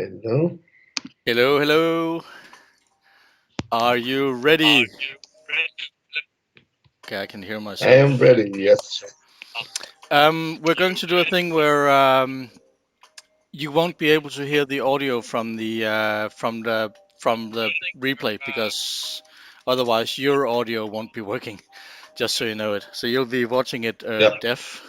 Hello. Hello, hello. Are you ready? Okay, I can hear I am myself. ready. Yes. We're going to do a thing where you won't be able to hear the audio from the replay because otherwise your audio won't be working. Just so you know it. So you'll be watching it Yep. deaf.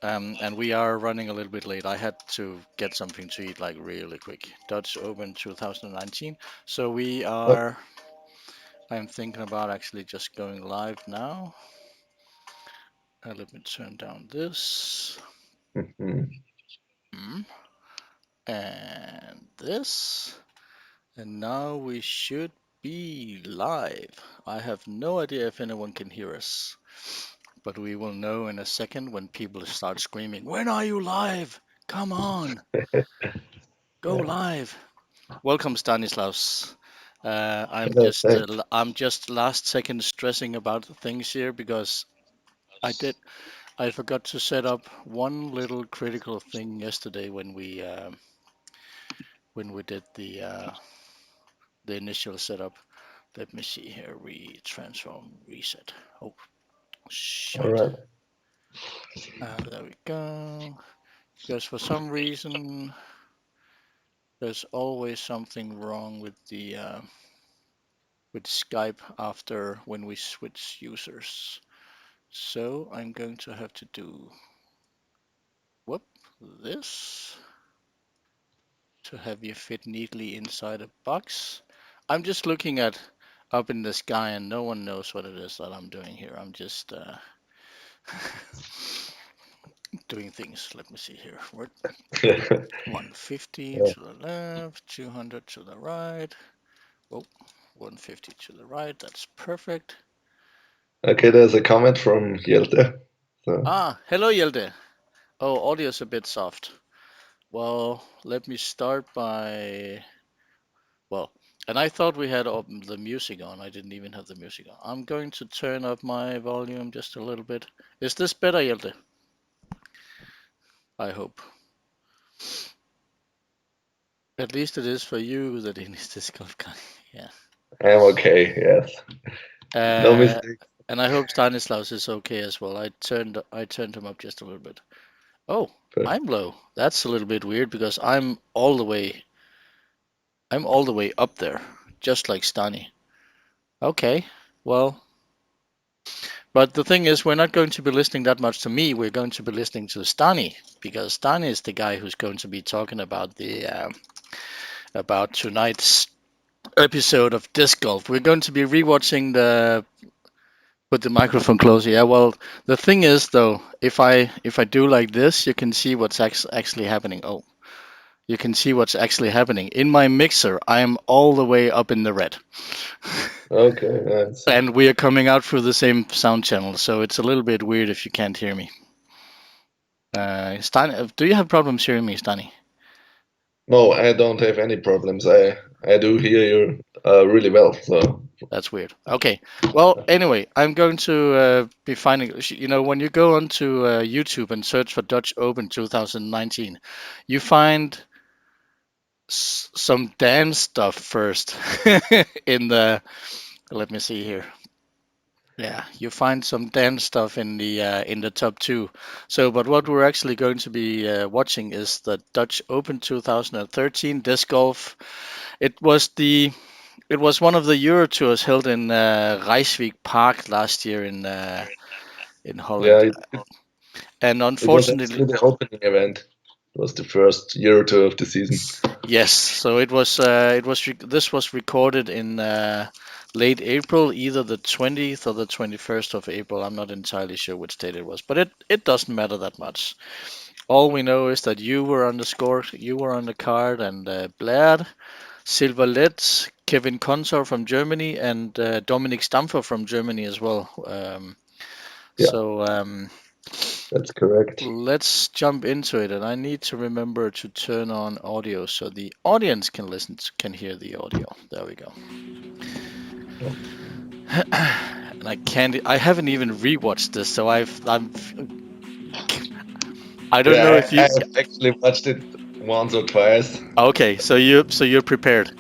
And we are running a little bit late. I had to get something to eat like really quick. Dutch Open 2019. So we Oh, are. I'm thinking about actually just going live now. Let me turn down this. mhm. Mm, and this. And now we should be live. I have no idea if anyone can hear us, but we will know in a second when people start screaming, "When are you live? Come on, go Yeah. live!" Welcome, Stanislaus. Hello. Thanks. I'm just last second stressing about things here because I did I forgot to set up one little critical thing yesterday when we did the initial setup. Let me see here. Transform reset. Oh, All shite. right. There we go. Because for some reason there's always something wrong with Skype after when we switch users. So I'm going to have to do whoop this to have you fit neatly inside a box. I'm just looking at up in the sky and no one knows what it is that I'm doing here. I'm just doing things. Let me see here. We're Yeah. 150 to the left, 200 to the right. Oh, 150 to the right. That's perfect. Okay, there's a comment from Hjelte. So, Ah, hello, Yelde. Oh, audio's a bit soft. Well, let me start by well, and I thought we had the music on. I didn't even have the music on. I'm going to turn up my volume just a little bit. Is this better, Hjelte? I hope. At least it is for you, the Danish disc golf guy. Yeah. I am okay. Yes. No Uh, mistake. and I hope Stanislaus is okay as well. I turned him up just a little bit. Oh, But I'm low. That's a little bit weird because I'm all the way up there, just like Stani. Okay. Well, but the thing is, we're not going to be listening that much to me. We're going to be listening to Stani because Stani is the guy who's going to be talking about tonight's episode of disc golf. We're going to be rewatching the put the microphone closer. Yeah. Well, the thing is though, if I do like this, you can see what's actually happening. Oh, you can see what's actually happening in my mixer. I am all the way up in the red, okay, nice. and we are coming out through the same sound channel. So it's a little bit weird if you can't hear me. Stan, do you have problems hearing me, Stani? No, I don't have any problems. I do hear you really well. So That's weird. Okay. Well, anyway, I'm going to be finding. When you go onto YouTube and search for Dutch Open 2019, you find some dance stuff first in the. Let me see here. Yeah, you find some dance stuff in the top two. So, but what we're actually going to be watching is the Dutch Open 2013 disc golf. It was the It was one of the Euro tours held in Rijswijk Park last year in yeah, Holland, and it was unfortunately, actually the opening event. It was the first Euro tour of the season. yes. So this was recorded in late April, either the 20th or the 21st of April. I'm not entirely sure which date it was, but it doesn't matter that much. All we know is that you were on the score, you were on the card, and Blær, Lätt, Kevin Konsor from Germany, and Dominik Stampfer from Germany as well. Yeah, So that's correct. let's jump into it, and I need to remember to turn on audio so the audience can hear the audio. There we go. And I haven't even rewatched this, so I don't know Yeah, if I you. have actually watched it once or twice. Okay, so you're prepared.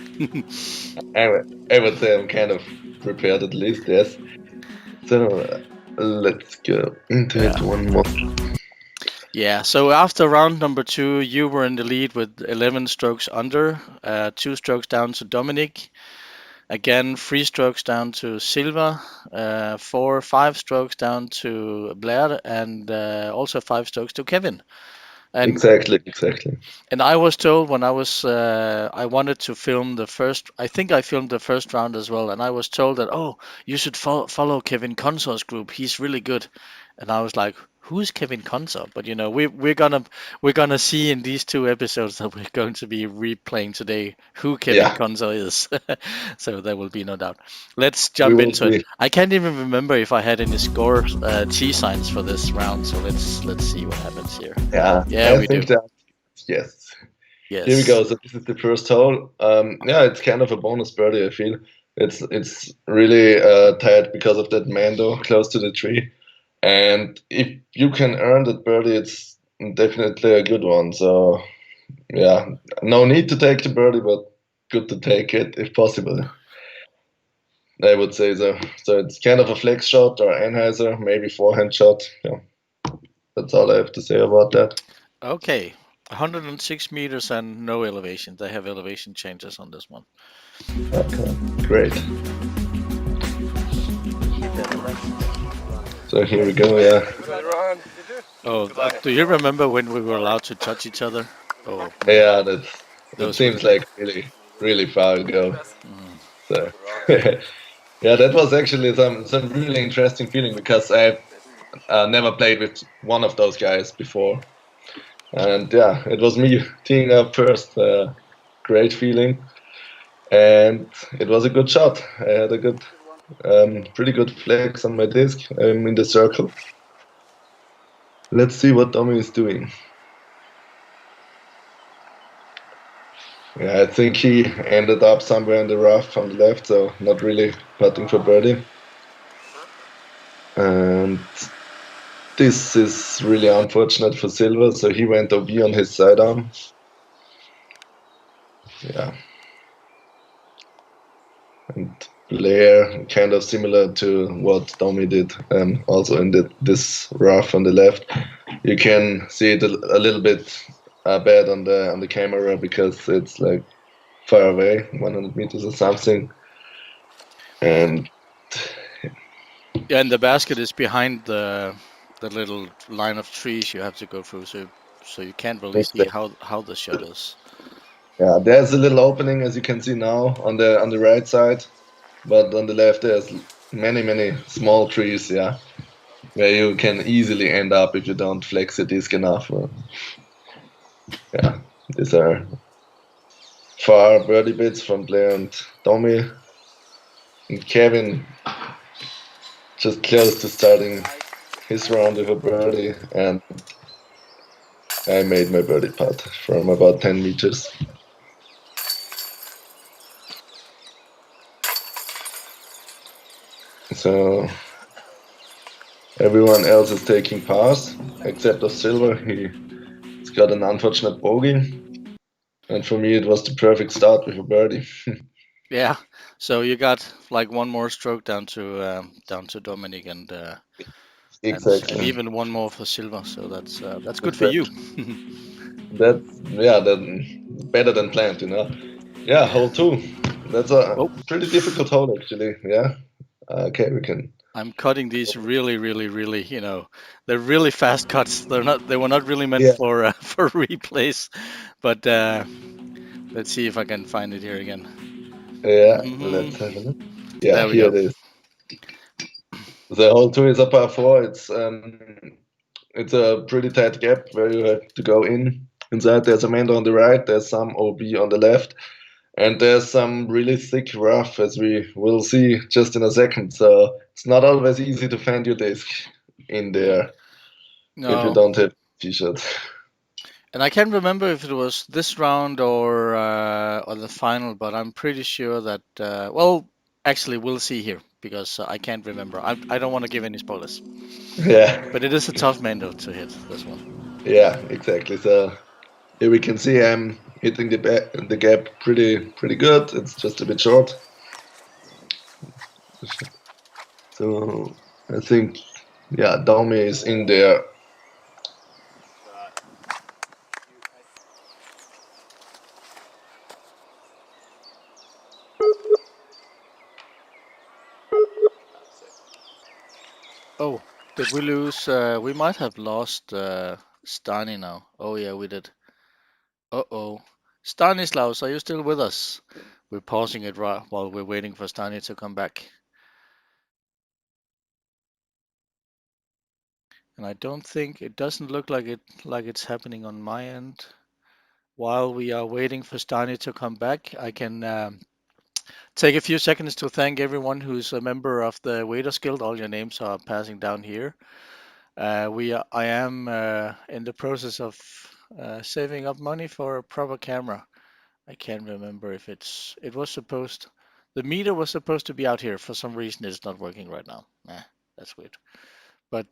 I would say I'm kind of prepared at least, yes. So let's go into it one more. Yeah, so after round number 2, you were in the lead with 11 strokes under, 2 strokes down to Dominik. Again, 3 strokes down to Silva, 5 strokes down to Blær, and also 5 strokes to Kevin. And Exactly. and I was told when I wanted to film the first, I think I filmed the first round as well, and I was told that, oh, you should follow Kevin Konsor's group. He's really good. And I was like, who's Kevin Konsor? But you know, we're gonna see in these 2 episodes that we're going to be replaying today who Kevin Konsor is. So there will be no doubt. Let's jump into it. I can't even remember if I had any score T signs for this round. So let's see what happens here. Yeah, we do. Yes. Yes. Here we go. So this is the first hole. Yeah, it's kind of a bonus birdie. I feel it's really tight because of that Mando close to the tree. And if you can earn that birdie, it's definitely a good one. So, yeah, no need to take the birdie, but good to take it if possible. I would say so. So it's kind of a flex shot or anhyzer, maybe forehand shot. Yeah, that's all I have to say about that. Okay, 106 meters and no elevation. They have elevation changes on this one. Okay, great. So here we go, yeah. Oh, do you remember when we were allowed to touch each other? Oh, yeah, that seems like really far ago. So, yeah, that was actually some really interesting feeling because I've never played with one of those guys before, and yeah, it was me teeing up first. Great feeling, and it was a good shot. I had a good, pretty good flex on my disc. I'm in the circle. Let's see what Domi is doing. Yeah, I think he ended up somewhere in the rough on the left, so not really putting for birdie. And this is really unfortunate for Silva, so he went OB on his sidearm. Yeah. And Blær, kind of similar to what Domi did, also in this rough on the left. You can see it a little bit bad on the camera because it's like far away, 100 meters or something. And yeah, and the basket is behind the little line of trees you have to go through, so you can't really see how the shot is. Yeah, there's a little opening as you can see now on the right side, but on the left there's many small trees, yeah, where you can easily end up if you don't flex your disc enough. Yeah, these are far birdie bits from Blær and Domi. And Kevin just close to starting his round with a birdie, and I made my birdie putt from about 10 meters. So everyone else is taking pars except of Silva. He's got an unfortunate bogey, and for me it was the perfect start with a birdie. Yeah, so you got like one more stroke down to Dominik and Exactly. and even one more for Silva. So that's good for you. That's better than planned, you know. Yeah, hole 2. That's a pretty difficult hole actually. Yeah. Okay, we can. I'm cutting these really, you know, they're really fast cuts. They were not really meant for for replays, but let's see if I can find it here again. Yeah, let's have a look. Yeah, there we here go. it is. The hole 2 is a par 4. It's a pretty tight gap where you have to go inside. There's a Mando on the right. There's some OB on the left. And there's some really thick rough, as we will see just in a second. So it's not always easy to find your disc in there if you don't have t-shirt. And I can't remember if it was this round or the final, but I'm pretty sure that well, actually, we'll see here because I can't remember. I don't want to give any spoilers. Yeah. But it is a tough Mando to hit this one. Yeah, exactly. So Here we can see I'm hitting the gap pretty good. It's just a bit short. So I think, yeah, Domi is in there. Oh, did we lose? We might have lost Stani now. Oh yeah, we did. Uh-oh. Stanislaus, are you still with us? We're pausing it right while we're waiting for Stani to come back. And I don't think it doesn't look like it's happening on my end. While we are waiting for Stani to come back, I can take a few seconds to thank everyone who's a member of the Waiters Guild. All your names are passing down here. I am in the process of saving up money for a proper camera. I can't remember if it was supposed. The meter was supposed to be out here. For some reason, it's not working right now. Nah, that's weird. But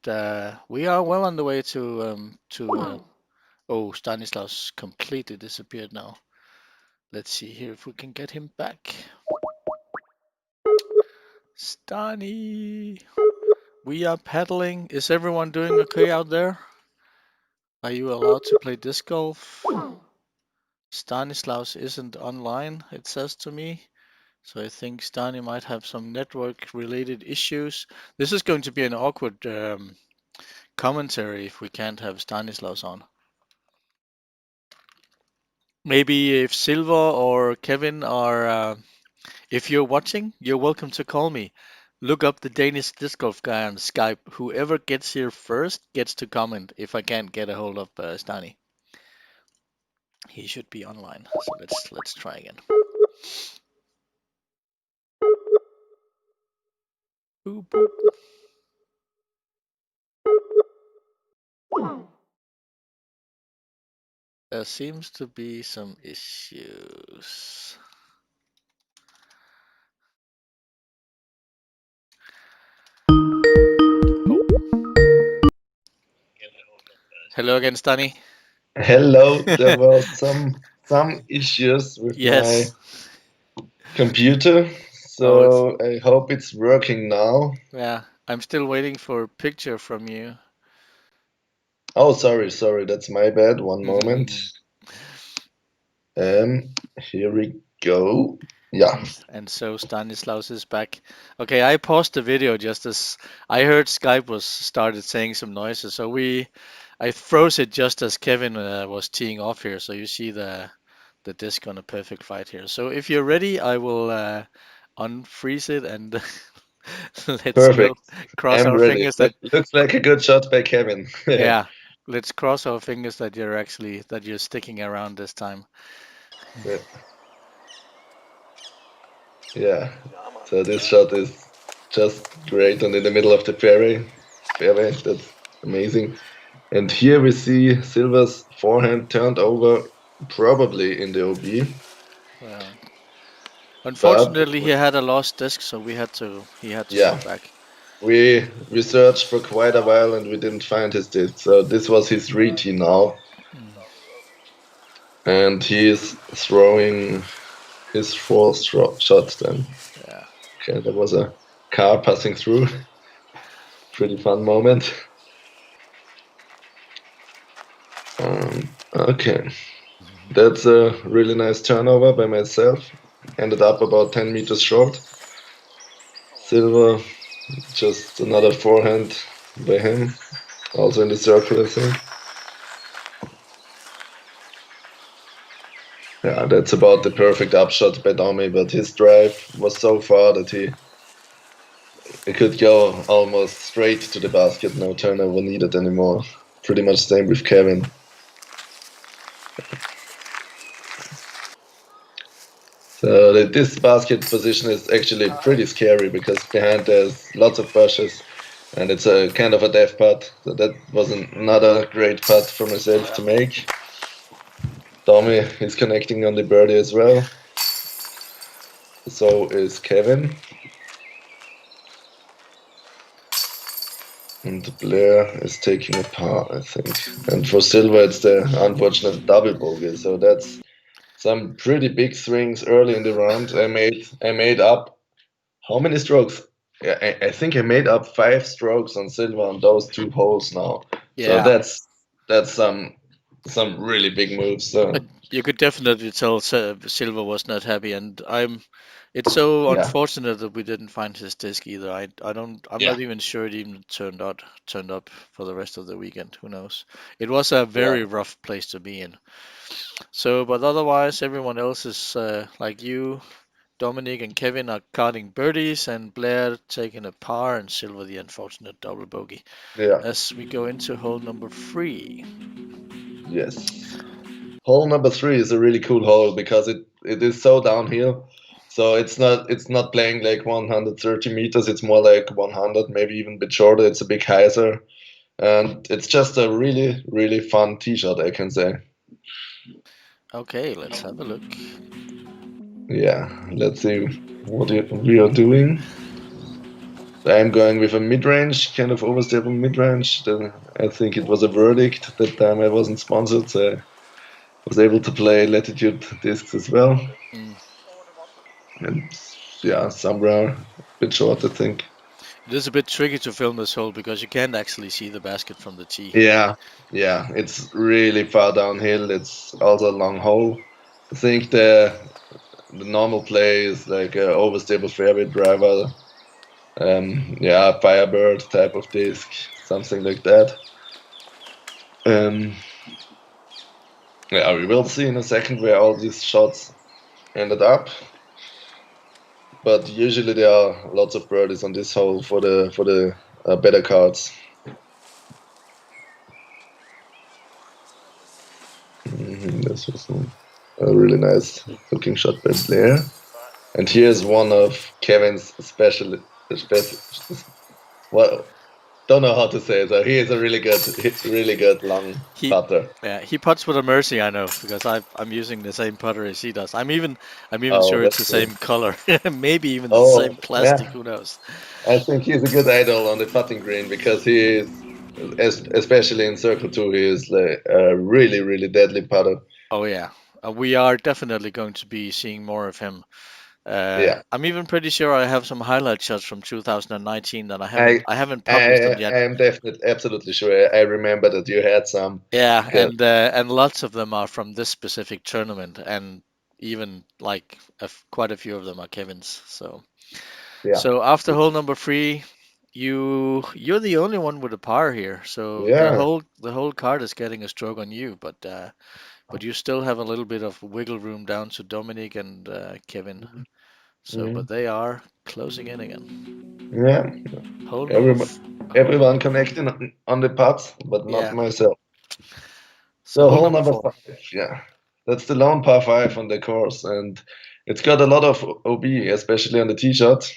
we are well on the way to. Oh, Stanislaus completely disappeared now. Let's see here if we can get him back. Stani, we are paddling. Is everyone doing okay out there? Are you allowed to play disc golf? Stanislaus isn't online, it says to me. So I think Stani might have some network related issues. This is going to be an awkward commentary if we can't have Stanislaus on. Maybe if Silva or Kevin are, if you're watching, you're welcome to call me. Look up the Danish disc golf guy on Skype. Whoever gets here first gets to comment if I can't get a hold of Stani. He should be online. So let's try again. Boop, boop. There seems to be some issues. Oh. Hello again, Stani. Hello, there was some issues with my Yes. computer, so I hope it's working now. Yeah. I'm still waiting for a picture from you. Oh, sorry, that's my bad. One moment. Here we go. Yeah, And so Stanislaus is back. Okay, I paused the video just as I heard Skype was started saying some noises. So I froze it just as Kevin was teeing off here. So you see the disc on a perfect fight here. So if you're ready, I will unfreeze it and let's go perfect. cross I'm our ready. fingers that Looks like a good shot by Kevin. yeah, let's cross our fingers that you're sticking around this time. Yeah. So this shot is just great and in the middle of the fairway. That's amazing. And here we see Silva's forehand turned over, probably in the OB. Well, But unfortunately, he had a lost disc, so he had to yeah, go back. we searched for quite a while and we didn't find his disc. So this was his retee now. And he is throwing his fourth shot then. Yeah. Okay, there was a car passing through. Pretty fun moment. Okay, that's a really nice turnover by myself. Ended up about 10 meters short. Silva, just another forehand by him, also in the circle, I think. Yeah, that's about the perfect upshot by Domi, but his drive was so far that he could go almost straight to the basket, no turnover needed anymore. Pretty much same with Kevin. So this basket position is actually pretty scary because behind there's lots of bushes and it's a kind of a death putt. So that was another great putt for myself to make. Domi is connecting on the birdie as well. So is Kevin. And Blær is taking a par, I think. And for silver, it's the unfortunate double bogey. So that's some pretty big swings early in the round. I made up how many strokes? Yeah, I think I made up 5 strokes on silver on those 2 holes now. So Yeah, that's some really big moves. So you could definitely tell Silva was not happy, and It's so yeah, unfortunate that we didn't find his disc either. I'm yeah, not even sure it even turned up for the rest of the weekend. Who knows? It was a yeah, very rough place to be in. So, but otherwise, everyone else is like you, Dominic and Kevin are cutting birdies, and Blair taking a par, and Silver the unfortunate double bogey. yeah, As we go into hole number 3. yes. Hole number 3 is a really cool hole because it is so downhill. So it's not playing like 130 meters. It's more like 100, maybe even a bit shorter. It's a big hyzer, and it's just a really fun tee shot, I can say. Okay, let's have a look. Yeah, let's see what we are doing. I'm going with a mid-range, kind of overstable mid-range. I think it was a verdict. That time I wasn't sponsored, so I was able to play latitude discs as well. Mm. And yeah, somewhere a bit short, I think. It is a bit tricky to film this hole because you can't actually see the basket from the tee. Yeah, yeah, it's really far downhill. It's also a long hole. I think the normal play is like a overstable fairway driver. Yeah, Firebird type of disc, something like that. Um, yeah, we will see in a second where all these shots ended up. But usually there are lots of birdies on this hole for the better cards. This was a really nice looking shot by Blair. And here's one of Kevin's special, well, don't know how to say it. So he is a really good long He putter. Yeah, he puts with a mercy, I know, because I'm using the same putter as he does. I'm even Oh, sure it's that's the cool. same color, maybe even the Oh, same plastic. yeah. Who knows? I think he's a good idol on the putting green because he is, especially in Circle 2, he is like a really deadly putter. Oh yeah, we are definitely going to be seeing more of him. Yeah. I'm even pretty sure I have some highlight shots from 2019 that I I haven't published them yet. I am definitely absolutely sure. I remember that you had some. Yeah, Yeah, and lots of them are from this specific tournament, and even like quite a few of them are Kevin's. So. yeah, So after hole number 3, you're the only one with a par here. So yeah. the whole card is getting a stroke on you, but you still have a little bit of wiggle room down to Dominic and Kevin. So Mm, but they are closing in again. yeah. Hole number Everyone, f- hole everyone number connecting on the putts, but not Yeah. myself. So So hole hole number number 4. 5, yeah, that's the lone par 5 on the course, and it's got a lot of OB, especially on the tee shot.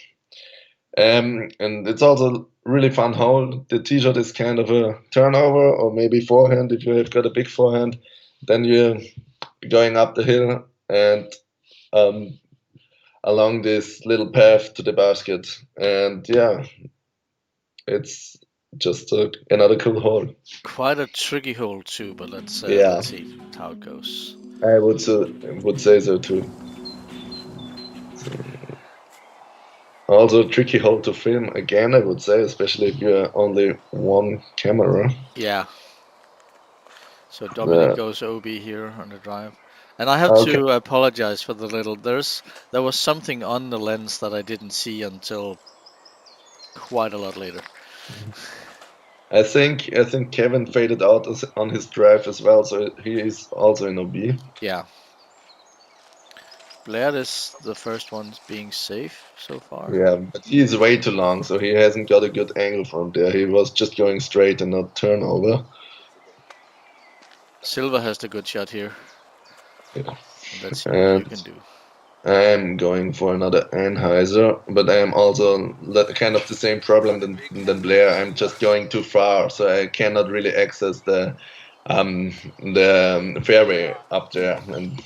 And it's also really fun hole. The tee shot is kind of a turnover, or maybe forehand if you have got a big forehand. Then you're going up the hill and um, along this little path to the basket. And yeah, it's just another cool hole. Quite a tricky hole too, but Yeah, let's see how it goes. I would say so too. So, also a tricky hole to film again, I would say, especially if you are only one camera. Yeah. So Dominic Uh, goes OB here on the drive. And I have okay. to apologize for the little there was something on the lens that I didn't see until quite a lot later. I think Kevin faded out on his drive as well, so he is also in OB. Yeah. Blair is the first one being safe so far. Yeah, but he is way too long, so he hasn't got a good angle from there. He was just going straight and not turnover. Silva has the good shot here. Yeah. And let's see what you And can do. I'm going for another Anheuser, but I am also kind of the same problem than Blair. I'm just going too far, so I cannot really access the fairway up there. And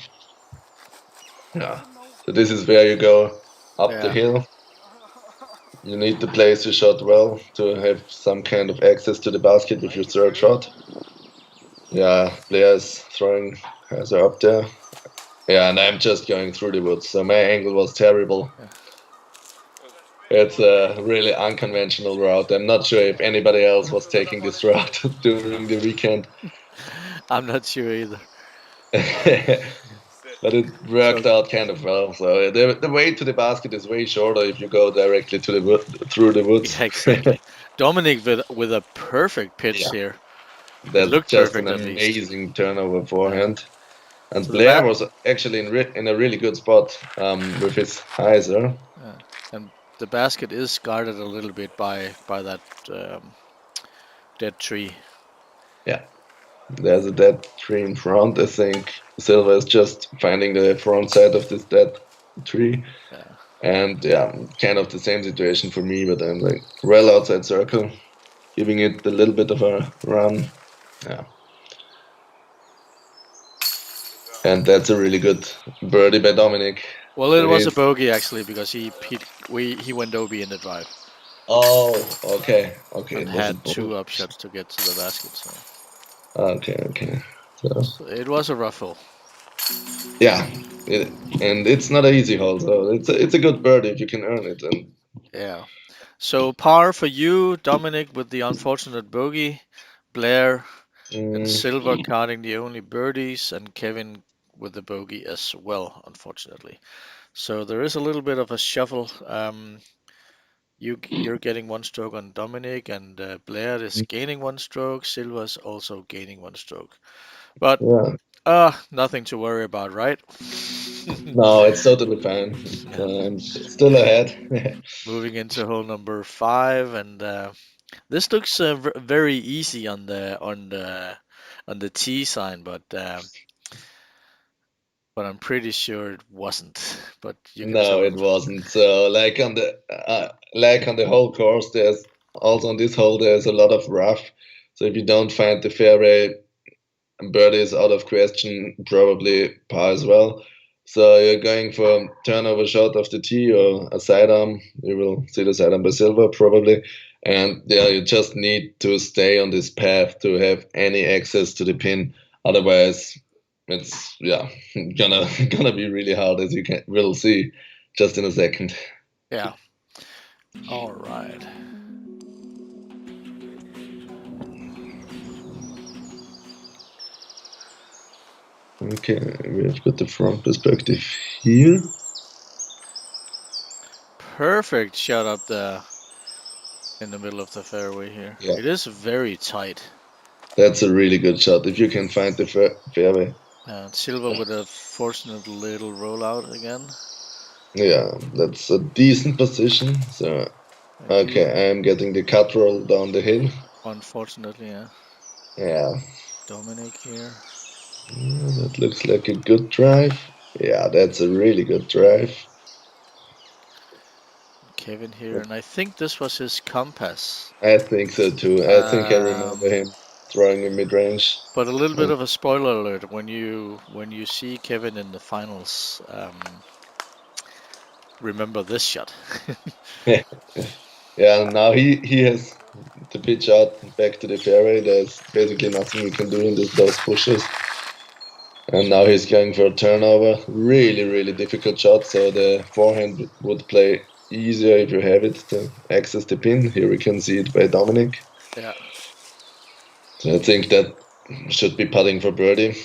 yeah, so this is where you go up the Yeah. hill. you need to place your shot well to have some kind of access to the basket with your third shot. Yeah, Blär's throwing Hazard up there. Yeah, and I'm just going through the woods, so my angle was terrible. Yeah. It's a really unconventional route. I'm not sure if anybody else was taking this route during the weekend. I'm not sure either. But it worked out kind of well. So the way to the basket is way shorter if you go directly to the through the woods. Yeah, exactly. Dominik with a perfect pitch Yeah. here. It That's looked just an perfect at least. amazing turnover forehand. And So Blær was actually in a really good spot with his hyzer. And the basket is guarded a little bit by that dead tree. Yeah, there's a dead tree in front. I think Silva is just finding the front side of this dead tree. Yeah. And yeah, kind of the same situation for me, but I'm like well outside circle, giving it a little bit of a run. Yeah. And that's a really good birdie by Dominik. Well, it was a bogey actually because he went OB in the drive. Oh, okay. And had 2 upshots to get to the basket. So. Okay. So it was a rough hole. Yeah, and it's not an easy hole, so it's a good birdie if you can earn it. And yeah. So par for you, Dominik, with the unfortunate bogey, Blær and Silva carding the only birdies, and Kevin with the bogey as well, unfortunately. So there is a little bit of a shuffle. You're getting 1 stroke on Dominik, and Blær is gaining 1 stroke. Silva's also gaining 1 stroke. But nothing to worry about, right? No, it's totally fine. I'm still ahead. Moving into hole number 5, and this looks very easy on the tee sign, but I'm pretty sure it wasn't. But you can No, it wasn't. So like on the whole course, there's also on this hole there's a lot of rough. So if you don't find the fairway, birdie is out of question. Probably par as well. So you're going for a turnover shot of the tee or a sidearm. You will see the sidearm by Silva probably. And yeah, you just need to stay on this path to have any access to the pin. Otherwise, it's gonna be really hard, as you will see just in a second. Yeah. All right. Okay, we've got the front perspective here. Perfect shot up there in the middle of the fairway here. Yeah. It is very tight. That's a really good shot if you can find the fairway. And Silva with a fortunate little rollout again. Yeah, that's a decent position. So, okay, I'm getting the cut roll down the hill. Unfortunately, yeah. Yeah. Dominik here. Yeah, that looks like a good drive. Yeah, that's a really good drive. Kevin here, and I think this was his compass. I think so too. I think I remember him throwing a mid-range. But a little bit of a spoiler alert: when you see Kevin in the finals, remember this shot. Yeah, now he has to pitch out back to the fairway. There's basically nothing we can do in those pushes. And now he's going for a turnover. Really, really difficult shot. So the forehand would play easier if you have it to access the pin. Here we can see it by Dominik. Yeah. So I think that should be putting for birdie.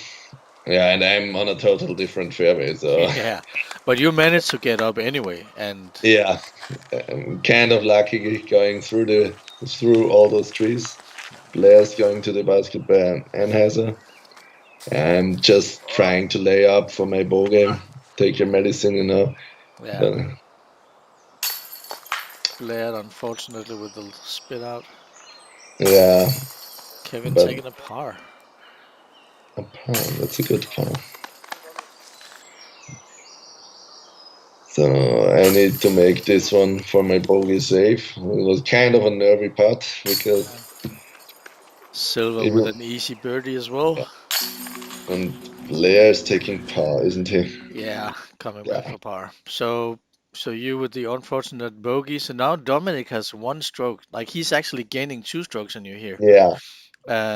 Yeah, and I'm on a total different fairway. So yeah, but you managed to get up anyway, and yeah, I'm kind of lucky going through all those trees. Blär's going to the basket by Anheuser. I'm just trying to lay up for my ball game. Take your medicine, you know. Yeah. But, Blær, unfortunately, with the spit out. Yeah. Kevin taking a par. A par, that's a good par. So I need to make this one for my bogey safe. It was kind of a nervy putt because Silva with an easy birdie as well. Yeah. And Blär's taking par, isn't he? Yeah, coming back for par. So So you with the unfortunate bogey. So now Dominik has 1 stroke. Like he's actually gaining 2 strokes on you here. Yeah,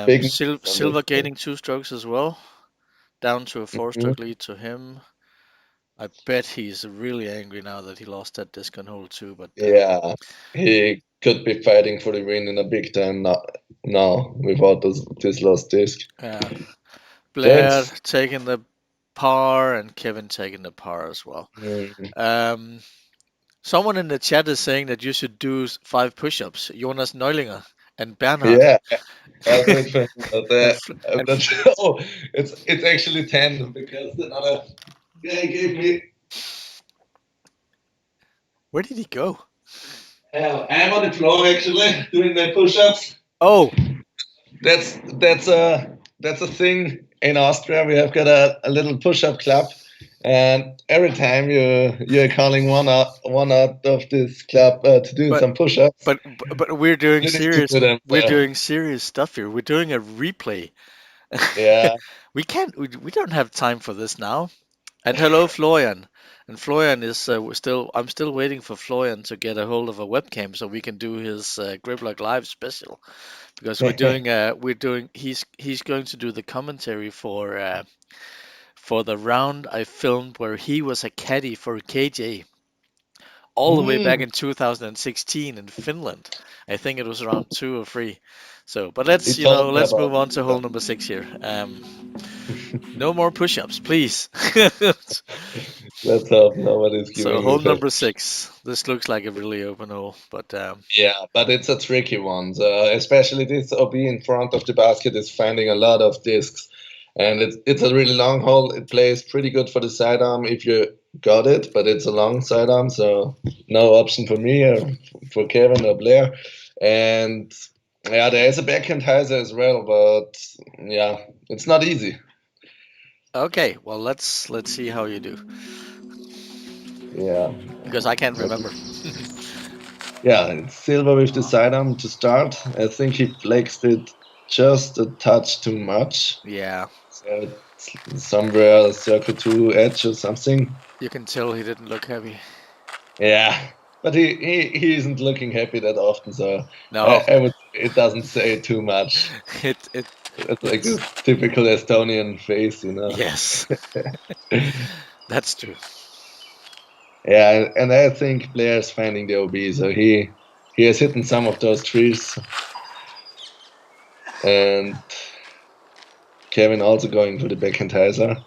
big news on this Silva one. gaining 2 strokes as well, down to a 4 stroke lead to him. I bet he's really angry now that he lost that disc on hole 2. But Yeah, he could be fighting for the win in a big time now without this lost disc. So Blær it's taking the par and Kevin taking the par as well. mm, Um, Someone in the chat is saying that you should do 5 push-ups. Jonas Neulinger and Bernhard. yeah, I'll do it for him, but and, F- I'm and not sure. Oh, it's actually 10 because another guy gave me. Where did he go? I'm on the floor actually doing my push-ups. Oh, That's a thing in Austria. We have got a little push-up club, and every time you're calling one out of this club to do but some push-ups, but we're doing you need to serious. do them. We're So doing serious stuff here. We're doing a replay. yeah, We can't. We don't have time for this now. And hello, Florian. And Florian is we're still. I'm still waiting for Florian to get a hold of a webcam so we can do his Griblock Live special because we're doing. He's going to do the commentary for the round I filmed where he was a caddy for KJ all the way back mm, in 2016 in Finland. I think it was around 2 or 3. So, but let's he told me let's about move on to hole it. number 6 here. No more push-ups, please. Let's hope nobody's So giving me hole first. number 6. This looks like a really open hole, but Yeah, but it's a tricky one. So especially this OB in front of the basket is finding a lot of discs, and it's a really long hole. It plays pretty good for the sidearm if you got it, but it's a long sidearm, so no option for me or for Kevin or Blair. And yeah, there is a backhand hyzer as well, but yeah, it's not easy. okay. Well, let's see how you do Yeah, because I can't remember. yeah, it's Silva with the sidearm to start. I think he flexed it just a touch too much. Yeah, So it's somewhere circle two edge or something. you can tell he didn't look happy. Yeah, but he isn't looking happy that often, so No, I would it doesn't say too much. it It's like it's this typical Estonian face. yes, that's true. Yeah, and I think Blair's finding the OB, so he has hit some of those trees, and Kevin also going for the backhand hyzer.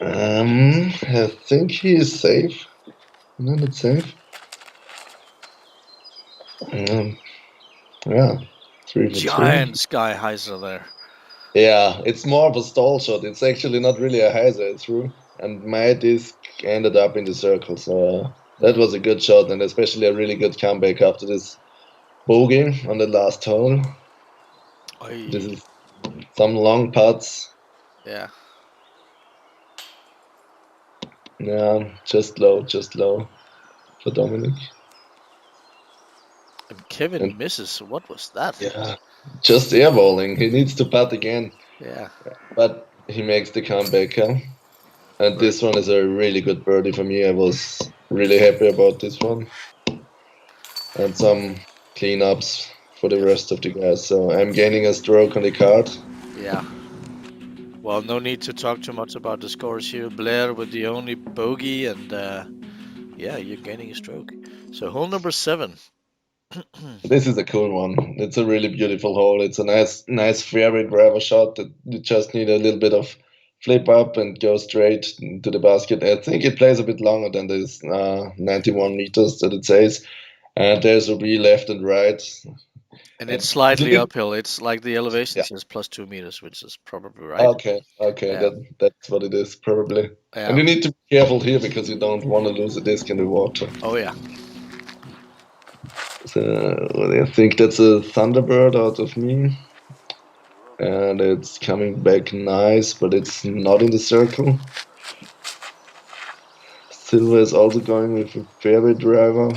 I think he is safe. No, not safe. Yeah, 3 for 3. Giant sky hyzer there. Yeah, it's more of a stall shot. It's actually not really a hyzer through, and my disc ended up in the circle. So that was a good shot, and especially a really good comeback after this bogey on the last hole. This Oy. is some long putts. Yeah, Yeah, just low for Dominik. and And Kevin misses. What was that? yeah, just airballing. He needs to putt again, Yeah, but he makes the comeback. Huh? And very this one is a really good birdie for me. I was really happy about this one. And some cleanups for the yeah, rest of the guys. So I'm gaining a stroke on the card. yeah. Well, no need to talk too much about the scores here. Blair with the only bogey, and yeah, you're gaining a stroke. So hole number 7. This is a cool one. It's a really beautiful hole. It's a nice fairway driver shot that you just need a little bit of flip up and go straight to the basket. I think it plays a bit longer than this 91 meters that it says. And there's a wheel left and right. And it's And you slightly need, uphill. It's like the elevation yeah. says plus 2 meters, which is probably right. Okay, Yeah, that's what it is probably. And yeah. you need to be careful here because you don't want to lose a disc in the water. Oh yeah. So I think that's a Thunderbird out of me. And it's coming back nice, but it's not in the circle. Silver is also going with a fairway driver.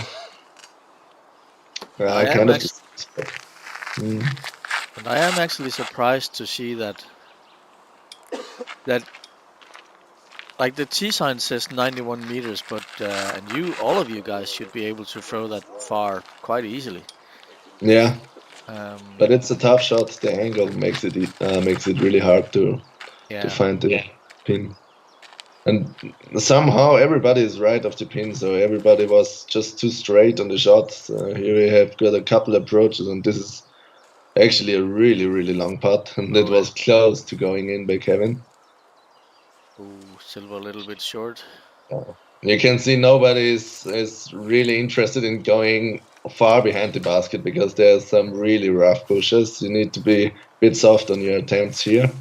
And I am Kind of. actually, Mm. and I am actually surprised to see that Like the T sign says 91 meters, but and all of you guys should be able to throw that far quite easily. Yeah, Um, but it's a tough shot. The angle makes it really hard to yeah. find the pin. And somehow everybody is right of the pin, so everybody was just too straight on the shots. Here we have got a couple approaches, and this is actually a really, really long putt, and it Oh, was close to going in by Kevin. ooh, Silva a little bit short. You can see nobody is really interested in going far behind the basket because there's some really rough bushes. You need to be a bit soft on your attempts here.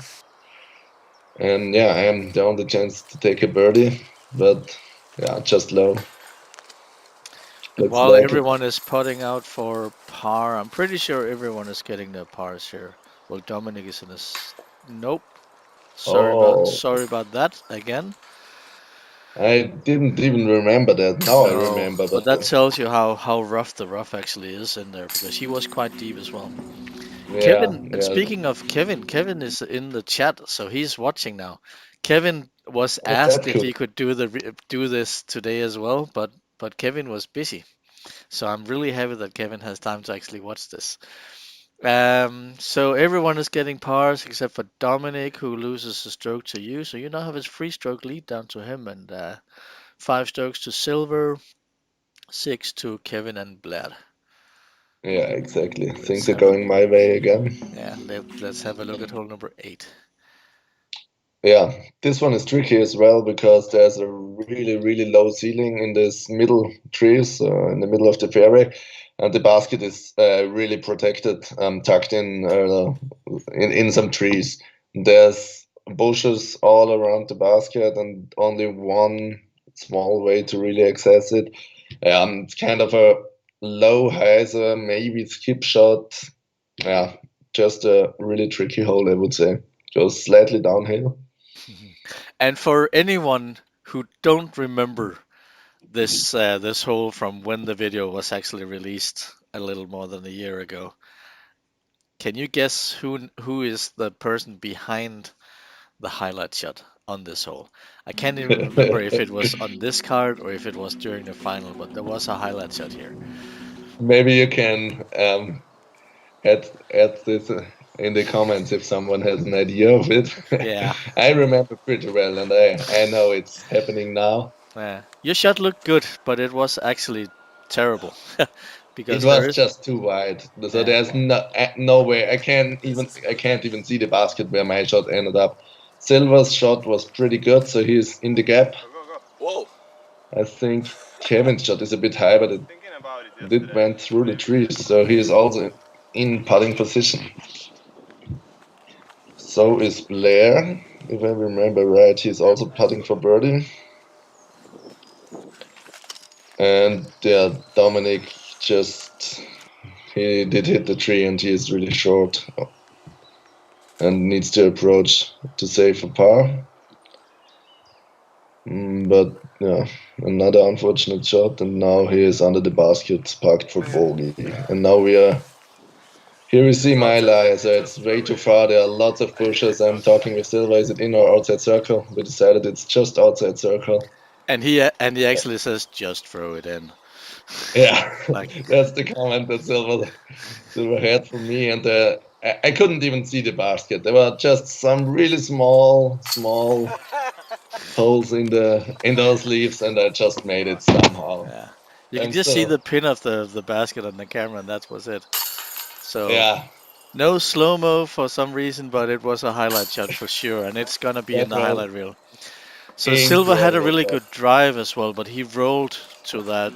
And yeah, I am the only chance to take a birdie, but yeah, just low. And Looks while like it. everyone is putting out for par, I'm pretty sure everyone is getting their pars here. Well, Dominik is in this. Nope. Oh, Sorry about that again. I didn't even remember that. Now I No, remember, but but that tells you how rough the rough actually is in there because he was quite deep as well. yeah, Kevin, and yeah. speaking of Kevin, Kevin is in the chat, so he's watching now. Kevin was Oh, asked that's if cool. he could do this today as well, but Kevin was busy. So I'm really happy that Kevin has time to actually watch this. So everyone is getting pars except for Dominic, who loses a stroke to you. So you now have his free stroke lead down to him, and 5 strokes to Silver, 6 to Kevin and Blær. Yeah, exactly. Let's Things are have a going my way again. yeah. Let's have a look at hole number 8. Yeah, this one is tricky as well because there's a really, really low ceiling in this middle trees, in the middle of the fairway, and the basket is really protected, tucked in some trees. There's bushes all around the basket, and only one small way to really access it. It's kind of a low hyzer, maybe skip shot. Yeah, just a really tricky hole, I would say. Goes slightly downhill. And for anyone who don't remember this hole from when the video was actually released a little more than a year ago, can you guess who is the person behind the highlight shot on this hole? I can't even remember if it was on this card or if it was during the final, but there was a highlight shot here. Maybe you can add this in the comments if someone has an idea of it. Yeah, I remember pretty well, and I know it's happening now. your shot looked good, but it was actually terrible It because there was is just too wide, so yeah. there's no way. I can't even see the basket where my shot ended up. Silver's shot was pretty good, so he's in the gap. Whoa. I think Kevin's shot is a bit high, but it went through the trees, so he is also in putting position. So is Blær, if I remember right. He's also putting for birdie. And yeah, Dominik he did hit the tree and he is really short and needs to approach to save a par. But yeah, another unfortunate shot, and now he is under the basket, parked for bogey. And now here we see my lie, so it's way too far. There are lots of bushes. I'm talking with Silva. Is it in or outside circle? We decided it's just outside circle. And he actually says just throw it in. Yeah, Like that's the comment that Silva had for me, and I couldn't even see the basket. There were just some really small holes in those leaves, and I just made it somehow. yeah. You can I'm just see still the pin of the basket on the camera, and that was it. So yeah, no slow mo for some reason, but it was a highlight shot for sure, and it's gonna be in that the was highlight reel. So Silva had a incredible. really good drive as well, but he rolled to that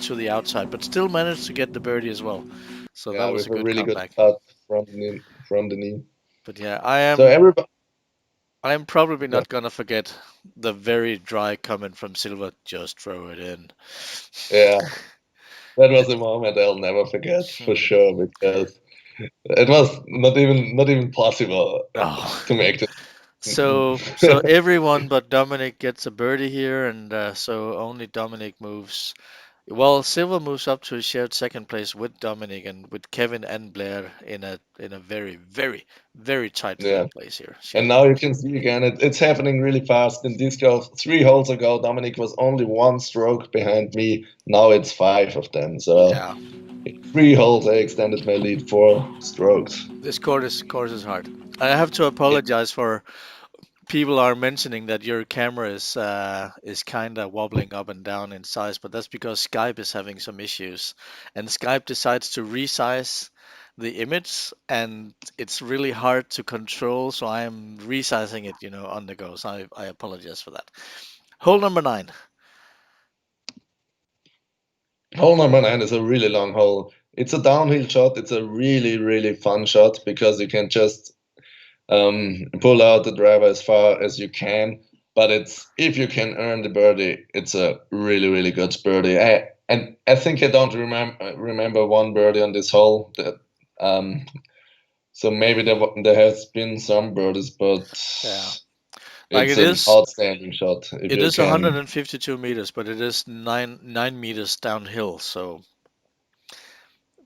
to the outside, but still managed to get the birdie as well. So that Yeah, was a with a good really good comeback. cut from the knee. But yeah, So everybody, I am probably yeah, not gonna forget the very dry comment from Silva. Just throw it in. yeah, that was a moment I'll never forget for Hmm. sure because it was not even possible Oh. to make So everyone but Dominic gets a birdie here, and so only Dominic moves Well, Silver moves up to a shared second place with Dominik and with Kevin and Blær in a very, very, very tight Yeah. third place here. And now you can see again, it's happening really fast. In this golf, 3 holes ago, Dominik was only 1 stroke behind me. Now it's 5 of them. So Yeah, in 3 holes, I extended my lead 4 strokes. this course is hard. I have to apologize for people are mentioning that your camera is kind of wobbling up and down in size, but that's because Skype is having some issues, and Skype decides to resize the image, and it's really hard to control. So I am resizing it, on the go. So I apologize for that. Hole number 9. Hole number 9 is a really long hole. It's a downhill shot. It's a really, really fun shot because you can just pull out the driver as far as you can. But if you can earn the birdie, it's a really, really good birdie. I think I don't remember one birdie on this hole. So maybe there has been some birdies, but Yeah, like it's an outstanding shot. If it you is can, 152 meters, but it is 9 meters downhill. So,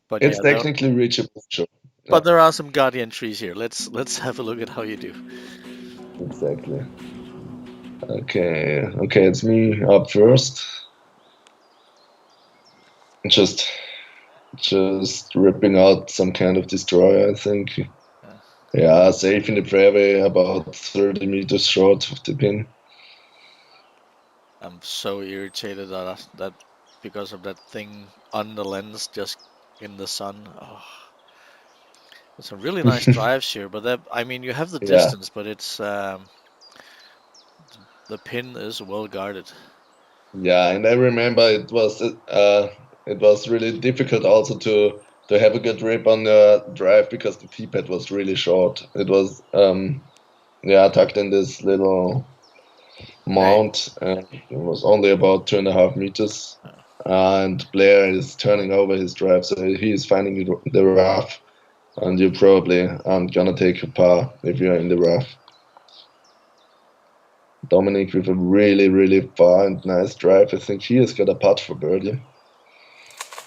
but it's yeah, technically reachable. Sure. but there are some guardian trees here. Let's have a look at how you do. Exactly. Okay, it's me up first. Just ripping out some kind of destroyer, I think. Yeah, safe in the fairway, about 30 meters short of the pin. I'm so irritated that because of that thing on the lens just in the sun. Oh, it's some really nice drives here, but you have the Yeah. distance, but it's the pin is well guarded. Yeah, and I remember it was really difficult also to have a good grip on the drive because the tee pad was really short. It was tucked in this little mount, and it was only about 2.5 meters. And Blær is turning over his drive, so he is finding the rough, and you probably aren't gonna take a par if you're in the rough. Dominik with a really, really far and nice drive. I think he has got a putt for birdie.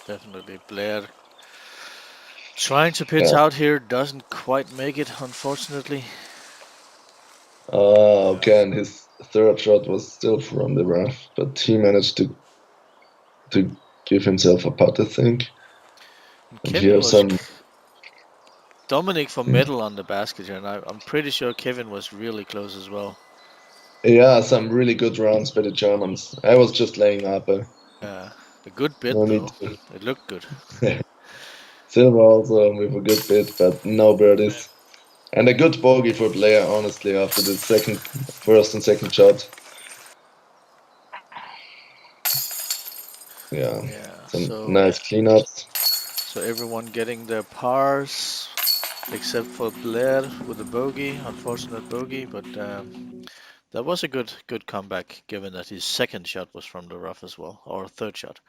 Definitely, Blær trying to pitch out here doesn't quite make it, unfortunately. Okay, and his third shot was still from the rough, but he managed to give himself a putt, I think. And Kevin here's some. Dominik for medal on the basket here, and I'm pretty sure Kevin was really close as well. Yeah, some really good rounds by the Germans. I was just laying up. A good bit No need though. to. It looked good. Silver also with a good bit, but no birdies. And a good bogey for Blær, honestly, after the first and second shot. Yeah, some nice cleanups. So everyone getting their pars, except for Blær with a bogey, unfortunate bogey, but that was a good comeback, given that his second shot was from the rough as well, or third shot.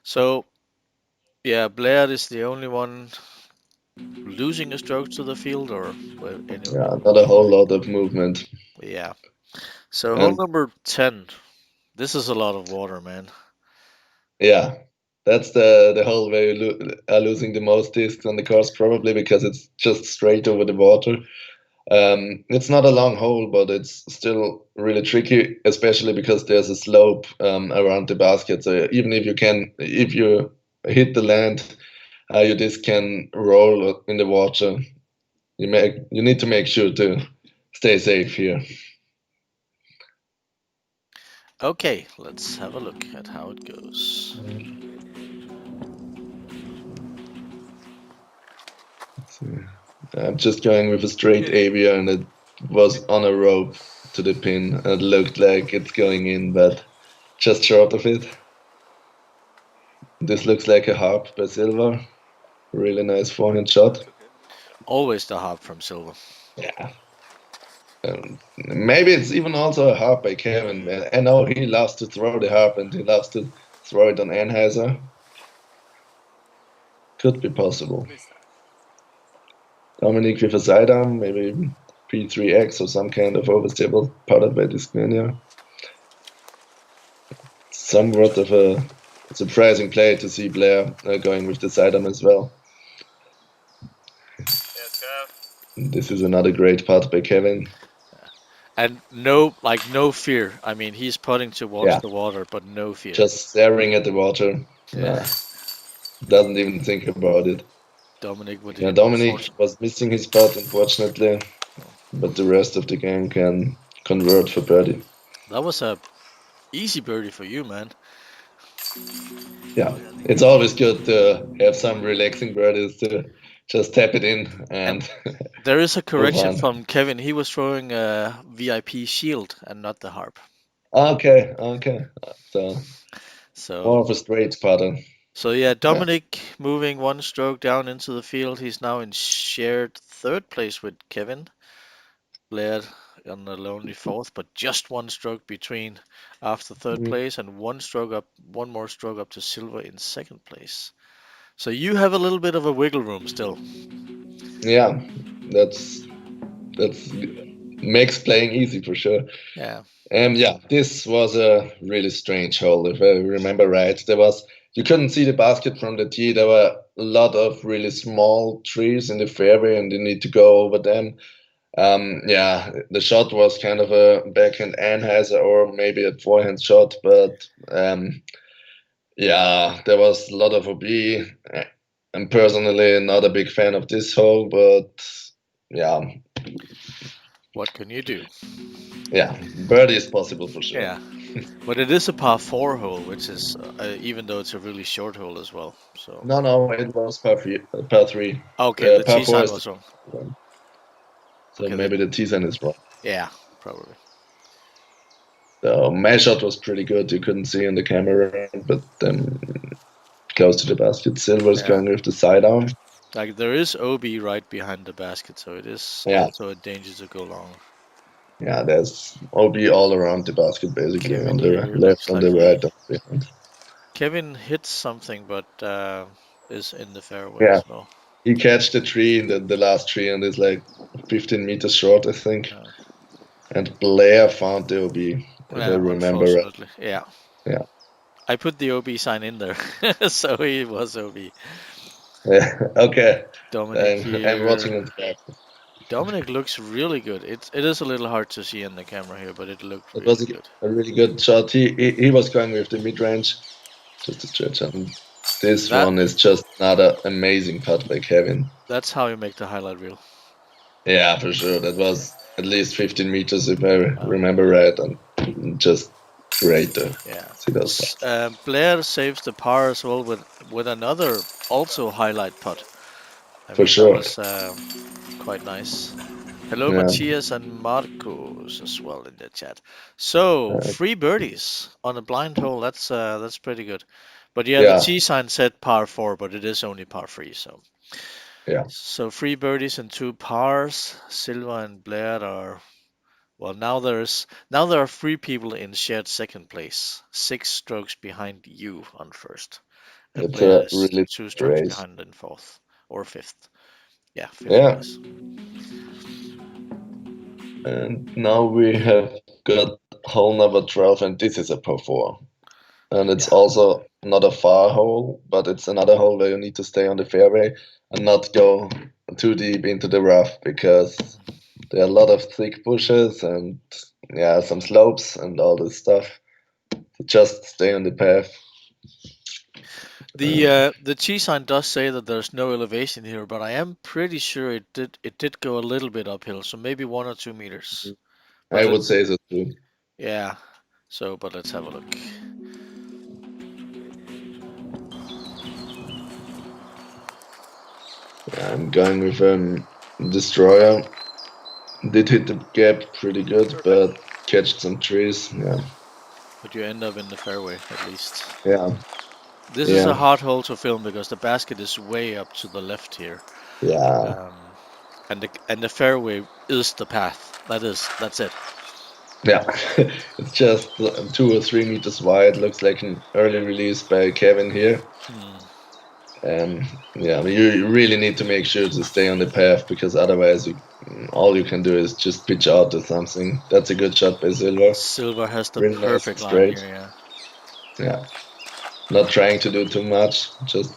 So yeah, Blær is the only one losing a stroke to the field, or Yeah, not a whole lot of movement. Yeah. So hole number 10. This is a lot of water, man. Yeah, that's the hole where you are losing the most discs on the course, probably because it's just straight over the water. It's not a long hole, but it's still really tricky, especially because there's a slope around the basket. So even if you hit the land, your disc can roll in the water. You need to make sure to stay safe here. Okay, let's have a look at how it goes. I'm just going with a straight avia, and it was on a rope to the pin. It looked like it's going in, but just short of it. This looks like a harp by Silver. Really nice forehand shot. Always the harp from Silver. Yeah. Maybe it's even also a harp by Kevin. I know he loves to throw the harp, and he loves to throw it on Anheuser. Could be possible. Dominik with a sidearm, maybe P3X or some kind of overstable putter by Discmania. Somewhat of a surprising play to see Blær going with the sidearm as well. This is another great putt by Kevin. And no fear. I mean, he's putting towards the water, but no fear. Just staring at the water. Yeah. Doesn't even think about it. Dominik was missing his putt, unfortunately, but the rest of the gang can convert for birdie. That was a easy birdie for you, man. Yeah, it's always good to have some relaxing birdies to just tap it in. And there is a correction from Kevin. He was throwing a VIP shield and not the harp. Okay. So more of a straight putter. So yeah, Dominik moving one stroke down into the field. He's now in shared third place with Kevin. Blær on a lonely fourth, but just one stroke between after third place and one more stroke up to Silver in second place. So you have a little bit of a wiggle room still. Yeah, that's makes playing easy for sure. Yeah. This was a really strange hole. If I remember right, you couldn't see the basket from the tee. There were a lot of really small trees in the fairway, and you need to go over them. The shot was kind of a backhand anhyzer or maybe a forehand shot, but there was a lot of OB. I'm personally not a big fan of this hole, but what can you do? Yeah, birdie is possible for sure. Yeah, but it is a par 4 hole, which is even though it's a really short hole as well. So no, it was par 3. Okay, the tee sign was wrong. So maybe the tee sign is wrong. Yeah, probably. So my shot was pretty good. You couldn't see in the camera, but then close to the basket. Silver's going with the sidearm. Like there is OB right behind the basket, so it is also a danger to go long. Yeah, there's OB all around the basket, basically, on the left, on the right, behind. Kevin hits something, but is in the fairway. Yeah, so. He catched the tree, the last tree, and it's like 15 meters short, I think. And Blær found the OB, if I remember right. Yeah. I put the OB sign in there, so he was OB. Yeah. Okay. Dominik I'm watching it back. Dominik looks really good. It is a little hard to see in the camera here, but it looked really good. It was a really good shot. He was going with the mid-range, just to stretch. And this one is just another amazing putt by Kevin. That's how you make the highlight reel. Yeah, for sure. That was at least 15 meters, if I remember right, and just great though. Yeah. Blær saves the par as well with another also highlight putt. For sure. That was quite nice. Hello, Matthias and Marcos as well in the chat. So 3 birdies on a blind hole. That's pretty good. But the tee sign said par 4, but it is only par 3. So So 3 birdies and 2 pars. Silva and Blær are now there are 3 people in shared second place, 6 strokes behind you on first. And Blær is really 2 strokes behind in fourth or fifth. Yeah, fifth place. And now we have got hole number 12, and this is a par 4. And it's also not a far hole, but it's another hole where you need to stay on the fairway and not go too deep into the rough, because there are a lot of thick bushes and some slopes and all this stuff. So just stay on the path. The tee sign does say that there's no elevation here, but I am pretty sure it did go a little bit uphill, so maybe 1 or 2 meters. I would say so too. Yeah. So, but let's have a look. I'm going with Destroyer. Did hit the gap pretty good, but catched some trees. Yeah. But you end up in the fairway at least. Yeah. This is a hard hole to film because the basket is way up to the left here. Yeah. And the fairway is the path. That's it. Yeah. It's just 2 or 3 meters wide. Looks like an early release by Kevin here. You really need to make sure to stay on the path, because otherwise all you can do is just pitch out or something. That's a good shot by Silver. Silver has the perfect line here, Yeah. not trying to do too much, just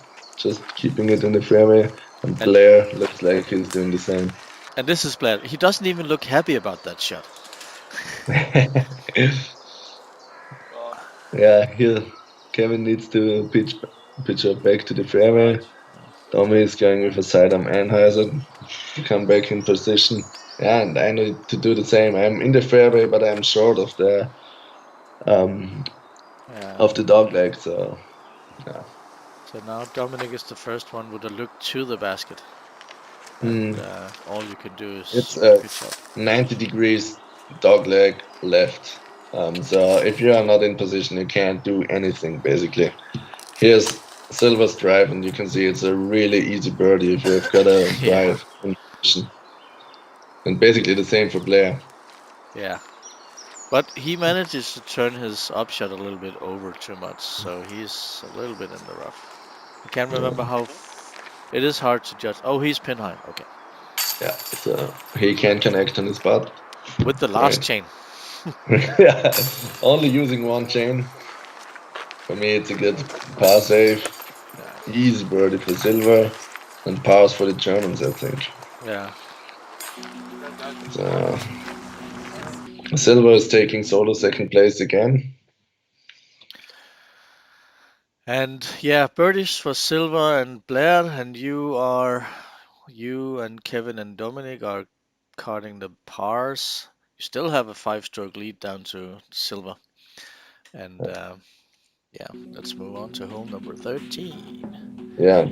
keeping it in the fairway. And Blær looks like he's doing the same. And this is Blær. He doesn't even look happy about that shot. Yeah, here Kevin needs to pitch up back to the fairway. Tommy is going with a sidearm Anheuser to come back in position. Yeah, and I need to do the same. I'm in the fairway, but I'm short of the dog leg. So yeah. So now Dominik is the first one with a look to the basket. And all you can do is It's pitch up. 90 degrees dog leg left. So if you are not in position, you can't do anything basically. Here's Silver's drive, and you can see it's a really easy birdie if you've got a drive in position. And basically the same for Blær. Yeah. But he manages to turn his upshot a little bit over too much, so he's a little bit in the rough. I can't remember how. It is hard to judge. Oh, he's pin high. Okay. Yeah, so he can connect on his butt. With the last chain. Yeah, only using one chain. For me, it's a good par save. Easy birdie for Silver, and pars for the Germans, I think. Yeah. So, Silver is taking solo second place again. And yeah, birdies for Silver and Blær, and you and Kevin and Dominik are cutting the pars. You still have a 5-stroke lead down to Silver. And yeah, let's move on to hole number 13. Yeah.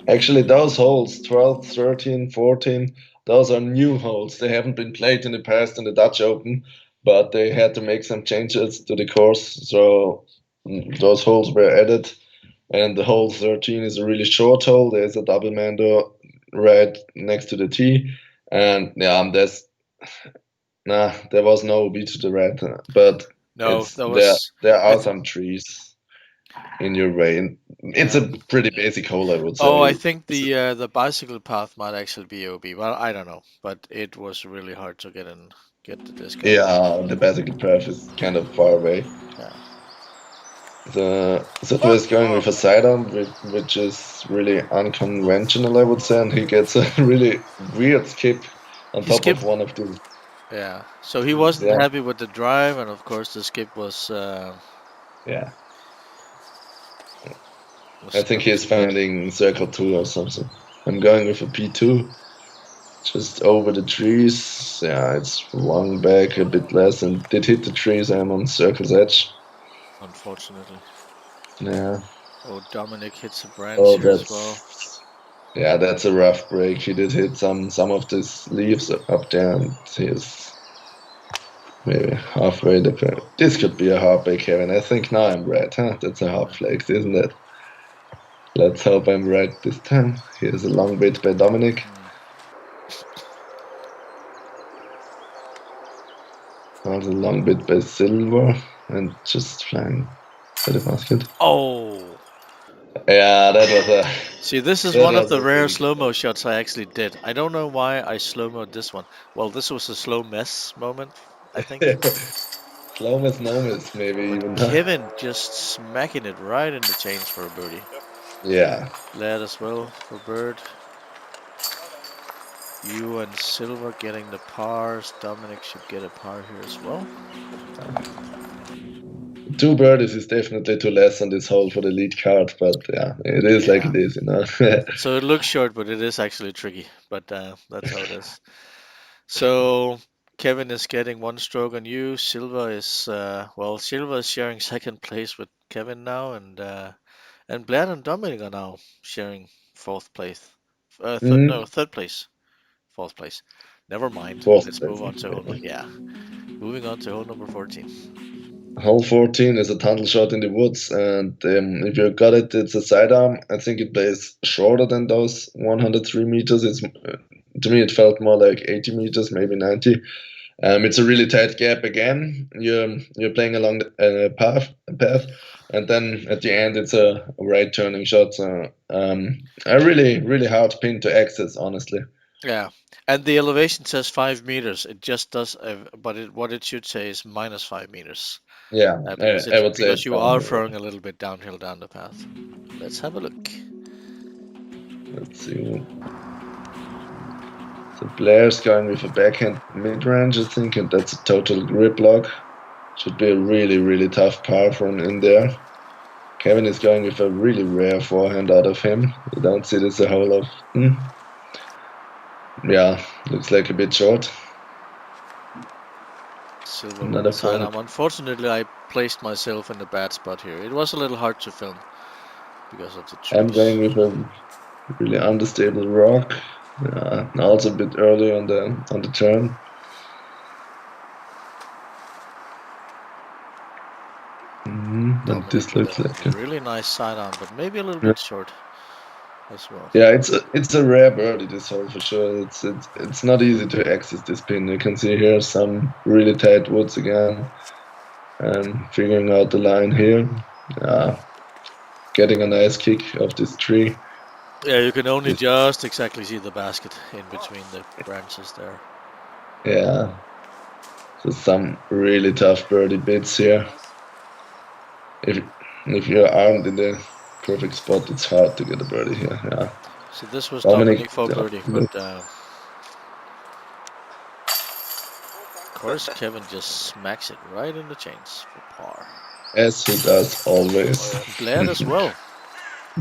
Actually, those holes, 12, 13, 14, those are new holes. They haven't been played in the past in the Dutch Open, but they had to make some changes to the course. So those holes were added. And the hole 13 is a really short hole. There's a double mando right next to the tee. And yeah, there was no OB to the right. But No, there are some trees in your way. It's a pretty basic hole, I would say. Oh, I think the bicycle path might actually be OB. Well, I don't know, but it was really hard to get the disc. Yeah, the bicycle path is kind of far away. Yeah. The Silver is going with a sidearm, which is really unconventional, I would say, and he gets a really weird skip on top of one of these. Yeah, so he wasn't happy with the drive, and of course the skip was. Yeah. I think he's finding circle 2 or something. I'm going with a P2, just over the trees. Yeah, it's swung back a bit less and did hit the trees. I'm on circle's edge. Unfortunately. Yeah. Oh, Dominik hits a branch here as well. Yeah, that's a rough break. He did hit some of these leaves up there, and he's maybe halfway there. This could be a hard break, Kevin. I think now I'm right, huh? That's a hard flex, isn't it? Let's hope I'm right this time. Here's a long bit by Dominik. Also a long bit by Silver, and just flying by the basket. Oh! Yeah, that was a... See, this is one of the rare slow-mo shots I actually did. I don't know why I slow-moed this one. Well, this was a slow mess moment, I think. Slow miss, no miss, maybe even. Kevin just smacking it right in the chains for a birdie. Yeah. Lätt as well for bird. You and Silver getting the pars. Dominik should get a par here as well. 2 birdies is definitely too less on this hole for the lead card, but yeah, it is like it is, you know. So it looks short, but it is actually tricky. But that's how it is. So Kevin is getting 1 stroke on you. Silver is Silver is sharing second place with Kevin now, and Blær and Dominik are now sharing 4th place. Third place. 4th place. Never mind. Let's move on to moving on to hole number 14. Hole 14 is a tunnel shot in the woods, and if you got it, it's a sidearm. I think it plays shorter than those 103 meters. It's to me, it felt more like 80 meters, maybe 90. It's a really tight gap again. You're playing along a path, and then at the end it's a right turning shot. So a really hard pin to access, honestly. Yeah, and the elevation says 5 meters. It just does, but what it should say is -5 meters. Yeah, I would say because it's you are downhill. throwing a little bit downhill down the path. Let's have a look. Let's see. So Blair's going with a backhand mid-range, I think, and that's a total grip lock. Should be a really, really tough par from in there. Kevin is going with a really rare forehand out of him. You don't see this a whole lot. Yeah, looks like a bit short. Silver with Another the sidearm. point. Unfortunately, I placed myself in the bad spot here. It was a little hard to film because of the I'm trees. going with a really unstable rock. Also a bit early on the turn. And Dominik this with looks a like really nice sidearm, but maybe a little bit short as well. yeah, it's a rare birdie this hole for sure. It's not easy to access this pin. You can see here some really tight woods again, and figuring out the line here. Getting a nice kick of this tree. Yeah, you can only This, just exactly see the basket in between the branches there. yeah, so some really tough birdie bits here. If you're armed in the perfect spot, it's hard to get a birdie here. Yeah. So this was Dominik, Dominik for birdie, but of course Kevin just smacks it right in the chains for par. as he does always. Blær as well.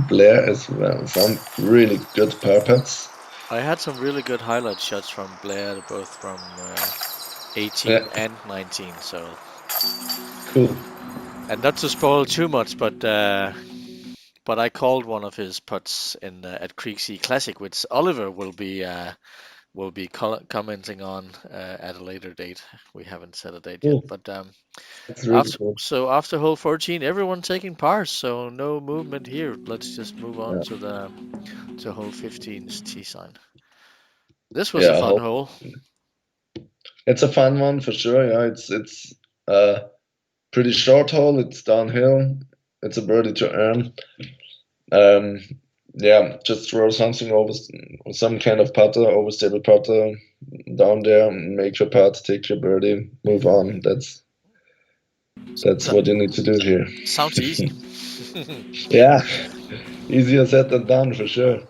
Blær as well. Some really good par putts. I had some really good highlight shots from Blær, both from 18 Yeah, and 19. So, cool. and not to spoil too much, but I called one of his putts in at Creeksea Classic, which Oliver will be commenting on at a later date. We haven't set a date yet, Cool. but That's really cool. after hole 14, everyone taking pars, so no movement here. Let's just move on Yeah. to hole 15's tee sign. This was a Yeah, fun hole. it's a fun one for sure. Yeah, it's a pretty short hole. It's downhill. It's a birdie to earn. Um, yeah, just throw something over some kind of putter, overstable putter down there, make your putt, take your birdie, move on. That's what you need to do here. Sounds easy. Yeah, easier said than done for sure.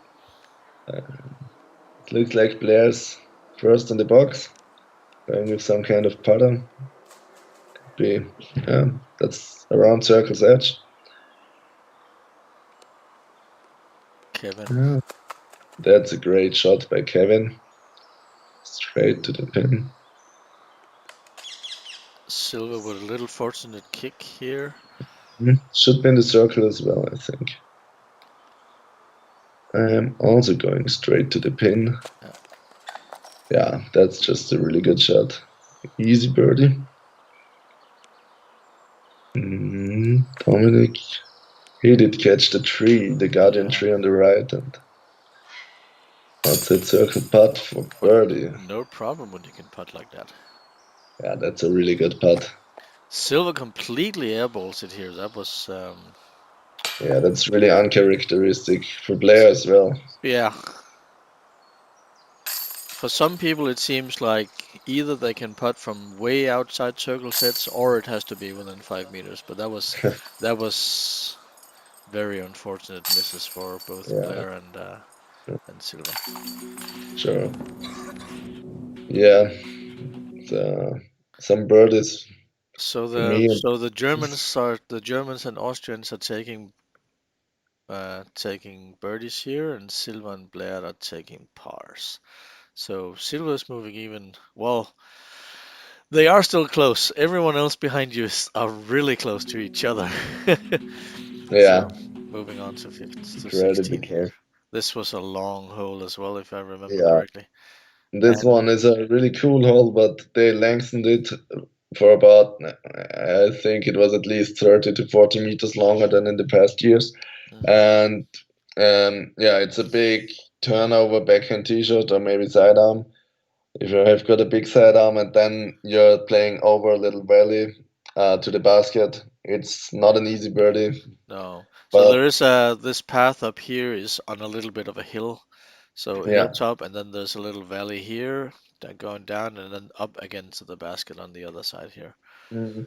It looks like Blair's first in the box, going with some kind of putter. Yeah, that's around circle's edge. Kevin. Yeah, that's a great shot by Kevin. Straight to the pin. Silver with a little fortunate kick here. Should be in the circle as well, I think. I am also going straight to the pin. Yeah, that's just a really good shot. Easy birdie. Dominik, he did catch the tree, the guardian tree on the right, and outside circle putt for birdie. No problem when you can putt like that. Yeah, that's a really good putt. Silver completely airballs it here. That was Yeah, that's really uncharacteristic for Blær as well. yeah. For some people, it seems like either they can putt from way outside circle sets, or it has to be within 5 meters. But that was very unfortunate misses for both Blær and Silver. Sure. Yeah, some birdies. So Me the Germans and Austrians are taking birdies here, and Silva and Blær are taking pars. So Silva is moving even. Well, they are still close. Everyone else behind you are really close to each other. yeah, So moving on to 16 incredibly here. close. This was a long hole as well, if I remember Yeah, correctly. this And one is a really cool hole, but they lengthened it for about, I think it was at least 30 to 40 meters longer than in the past years. And yeah, it's a big turnover backhand tee shot or maybe sidearm. If you have got a big sidearm and then you're playing over a little valley to the basket, it's not an easy birdie. no, so But there is this path up here is on a little bit of a hill. So yeah, hilltop, and then there's a little valley here, then going down and then up again to the basket on the other side here. mm,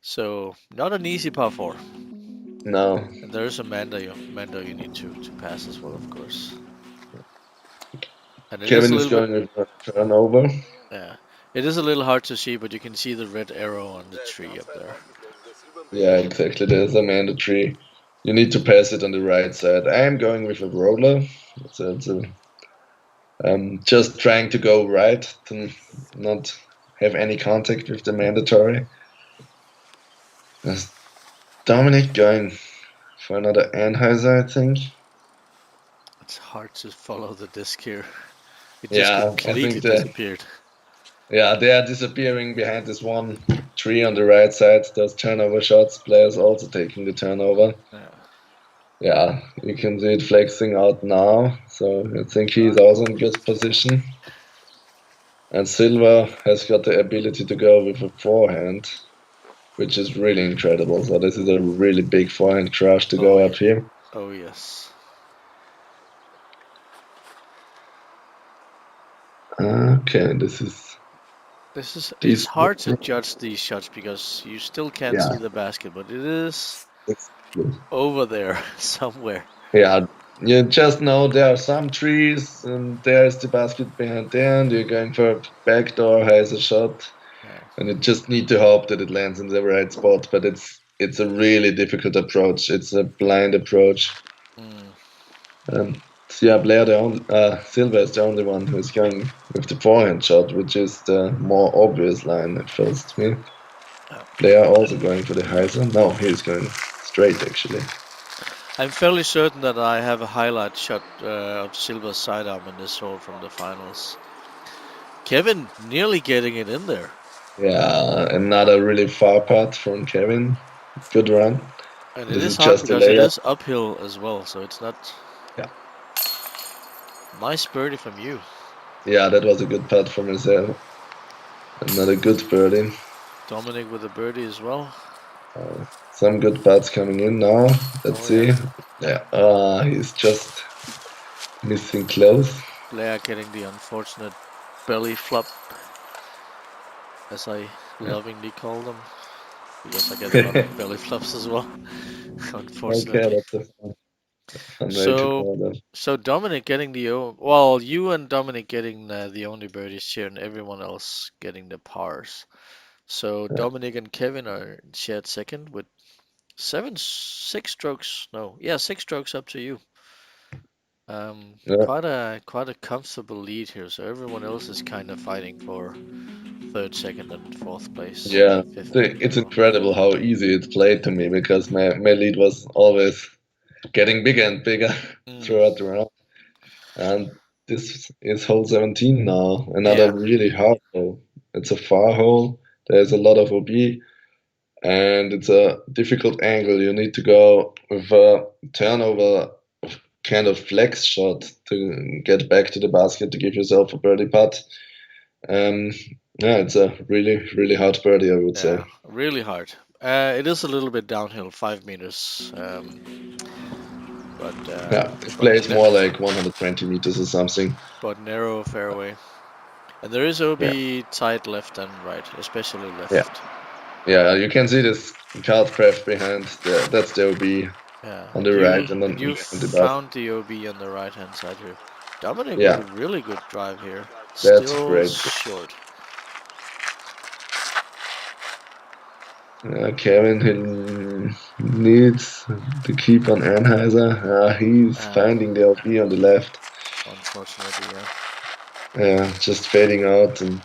So not an easy par 4. No. And there is a Mando you need to pass as well, of course. And it is Kevin a is little bit, going with a turnover. yeah, it is a little hard to see, but you can see the red arrow on the tree up there. Yeah, exactly. There's a mandatory. You need to pass it on the right side. I am going with a roller. So I'm just trying to go right to not have any contact with the mandatory. There's Dominik going for another Anheuser, I think. It's hard to follow the disc here. It just Yeah, I completely think disappeared. they are disappearing behind this one tree on the right side. Those turnover shots. Players also taking the turnover. Yeah. Yeah, you can see it flexing out now. So I think he's also in good position. And Silva has got the ability to go with a forehand, which is really incredible. So this is a really big forehand crash to go up here. Oh yes. Okay, It's hard to judge these shots because you still can't Yeah. see the basket, but it is Exactly. over there somewhere. Yeah, you just know there are some trees, and there's the basket behind there, and you're going for a backdoor, has a shot, Yeah. and you just need to hope that it lands in the right spot. But it's a really difficult approach. It's a blind approach. Mm. Yeah, Silva is the only one who's going with the forehand shot, which is the more obvious line at first. Me. Blær also going for the hyzer. No, he's going straight actually. I'm fairly certain that I have a highlight shot of Silva's sidearm in this hole from the finals. Kevin nearly getting it in there. Yeah, another really far putt from Kevin. Good run. And This it is is hard just a because it layup. is uphill as well, so it's not. Yeah. Nice birdie from you. Yeah, that was a good putt from himself. Another good birdie. Dominik with a birdie as well. Some good putts coming in now. Let's see. Yeah, he's just missing close. Blær getting the unfortunate belly flop, as I lovingly call them, because I get a lot of belly flops as well, unfortunately. Okay, that's a fun way to So, call that. so Dominik getting well, you and Dominik getting the only birdies here, and everyone else getting the pars. So Yeah. Dominik and Kevin are shared second with 6 strokes. No, yeah, 6 strokes up to you. Yeah. Quite a comfortable lead here. So everyone else is kind of fighting for third, second, and fourth place. Yeah, Fifth maybe it's as well. incredible how easy it played to me because my lead was always getting bigger and bigger throughout the round. And this is hole 17 now, another Yeah. really hard hole. It's a far hole, there's a lot of OB, and it's a difficult angle. You need to go with a turnover kind of flex shot to get back to the basket to give yourself a birdie putt. Yeah, it's a really hard birdie, I would say. Really hard. It is a little bit downhill, 5 meters. But Yeah, it plays more like 120 meters or something. but narrow fairway. And there is OB tight left and right, especially left. Yeah, you can see this card craft behind. That's the OB on the right, and then you the found the OB on the right hand side here. Dominik Yeah. with a really good drive here. That's Still great. short. Kevin he needs to keep on Anheuser. He's finding the OB on the left. Unfortunately, Yeah, just fading out, and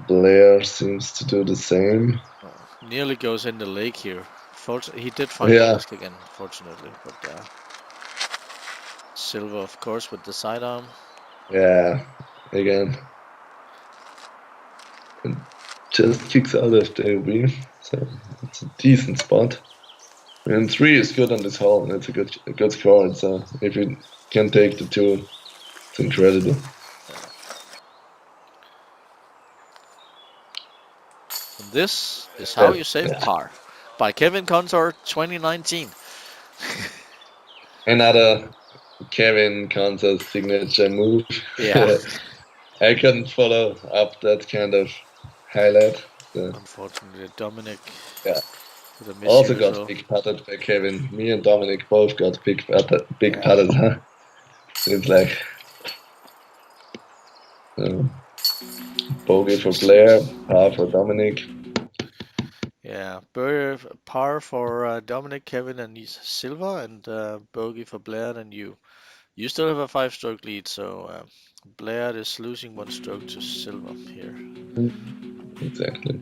Blær seems to do the same. Nearly goes in the lake here. He did find the disc again, fortunately. But Silva, of course, with the sidearm. Yeah, again. And just kicks out of the OB, so it's a decent spot. And 3 is good on this hole, and it's a good score. So if you can take the 2, it's incredible. And this is how you save par by Kevin Konsor 2019. Another Kevin Konsor signature move. Yeah. I couldn't follow up that kind of highlight. Unfortunately, Dominik Yeah. with a miss Also here as got well. big putted by Kevin. Me and Dominik both got big putted, Yeah. huh? Seems like bogey for Blær, par for Dominik. Yeah, par for Dominik, Kevin, and Silva, and bogey for Blær and you. You still have a 5-stroke lead, so Blær is losing 1 stroke to Silva here. Exactly.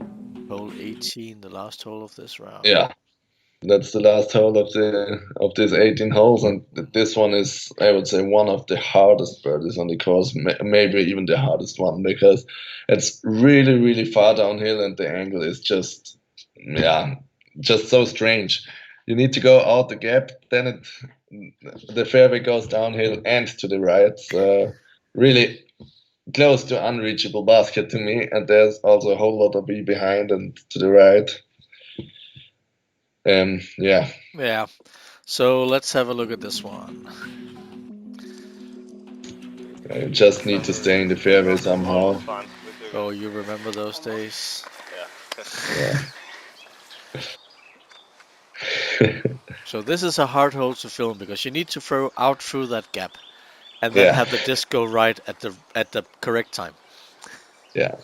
Hole 18, the last hole of this round. Yeah, that's the last hole of these 18 holes, and this one is, I would say, one of the hardest birdies on the course, maybe even the hardest one, because it's really, really far downhill, and the angle is just, yeah, just so strange. You need to go out the gap, then the fairway goes downhill and to the right. So really close to unreachable basket to me, and there's also a whole lot of B behind and to the right. Yeah. Yeah, so let's have a look at this one. I just need to stay in the fairway somehow. Oh, you remember those days? Yeah. So this is a hard hole to film because you need to throw out through that gap and then Yeah. have the disc go right at the correct time. Yeah.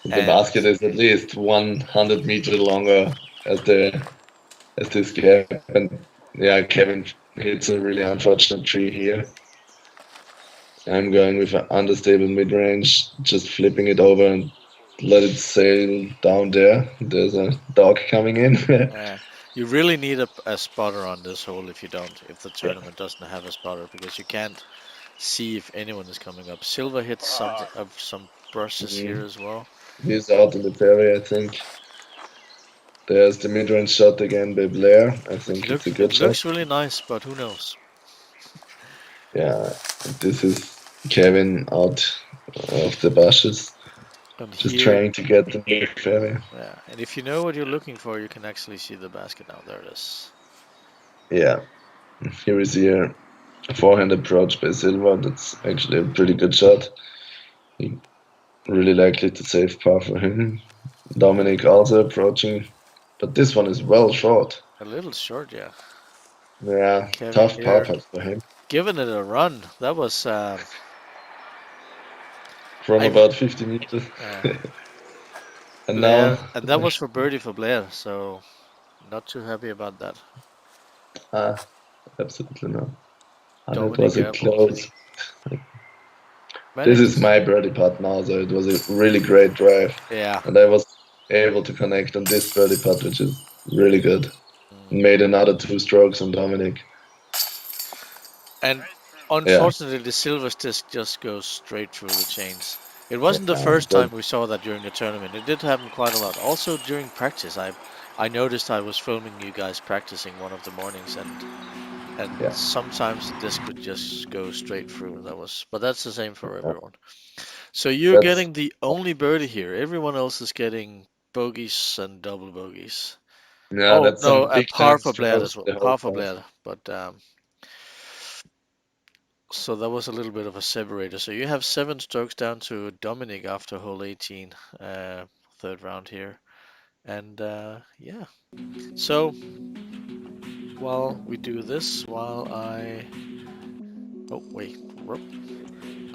The And basket is at least 100 meters longer as this gap, and yeah, Kevin hits a really unfortunate tree here. I'm going with an understable mid-range, just flipping it over and let it sail down there. There's a dog coming in. you really need a spotter on this hole if the Yeah. tournament doesn't have a spotter because you can't see if anyone is coming up. Silva hits some brushes here as well. He's out in the fairway, I think. There's the mid-range shot again by Blær. I think it's a It good shot. looks really nice, but who knows? Yeah, this is Kevin out of the bushes, And just here, trying to get the near fairway. yeah, and if you know what you're looking for, you can actually see the basket now. There it is. Yeah, here is here a forehand approach by Silva. That's actually a pretty good shot. He really likely to save par for him. Dominik also approaching, but this one is well short. A little short, yeah. Yeah, Kevin tough par here, putt for him. giving it a run. That was From I about 50 meters. And now, Blær, and that was for birdie for Blær. So not too happy about that. ah, absolutely not. And it Dominik was a close. This is manages. my birdie putt now, so it was a really great drive. Yeah. And I was able to connect on this birdie putt, which is really good. Mm. Made another 2 strokes on Dominik. And Yeah, unfortunately, the Silver's disc just goes straight through the chains. It wasn't the yeah, first that, time we saw that during the tournament. It did happen quite a lot. Also during practice, I noticed I was filming you guys practicing one of the mornings, and yeah, sometimes the disc would just go straight through. But that's the same for yeah. everyone. So you're That's getting the only birdie here. Everyone else is getting bogeys and double bogeys. yeah, Oh that's no, some a big par time for Blær strokes as well. the whole Par for course. Blær, but so that was a little bit of a separator. So you have 7 strokes down to Dominik after hole 18, third round here, and yeah. So while we do this, oh wait,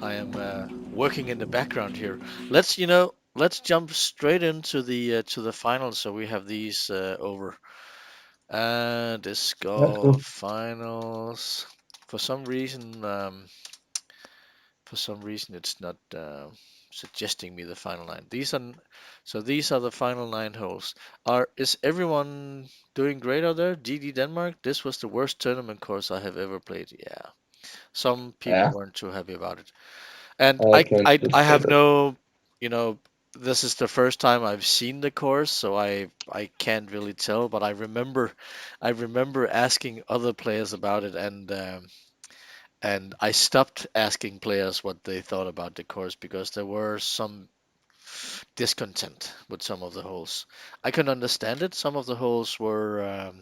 I am working in the background here. Let's jump straight into the finals. So we have these over. Disc That's cool. golf finals. For some reason, it's not suggesting me the final nine. These are the final 9 holes. Is everyone doing great out there? GD Denmark. This was the worst tournament course I have ever played. Yeah, some people Yeah, weren't too happy about it. And I can I just say have that. no, you know, this is the first time I've seen the course, so I can't really tell. But I remember asking other players about it, and I stopped asking players what they thought about the course because there were some discontent with some of the holes. I can understand it. Some of the holes were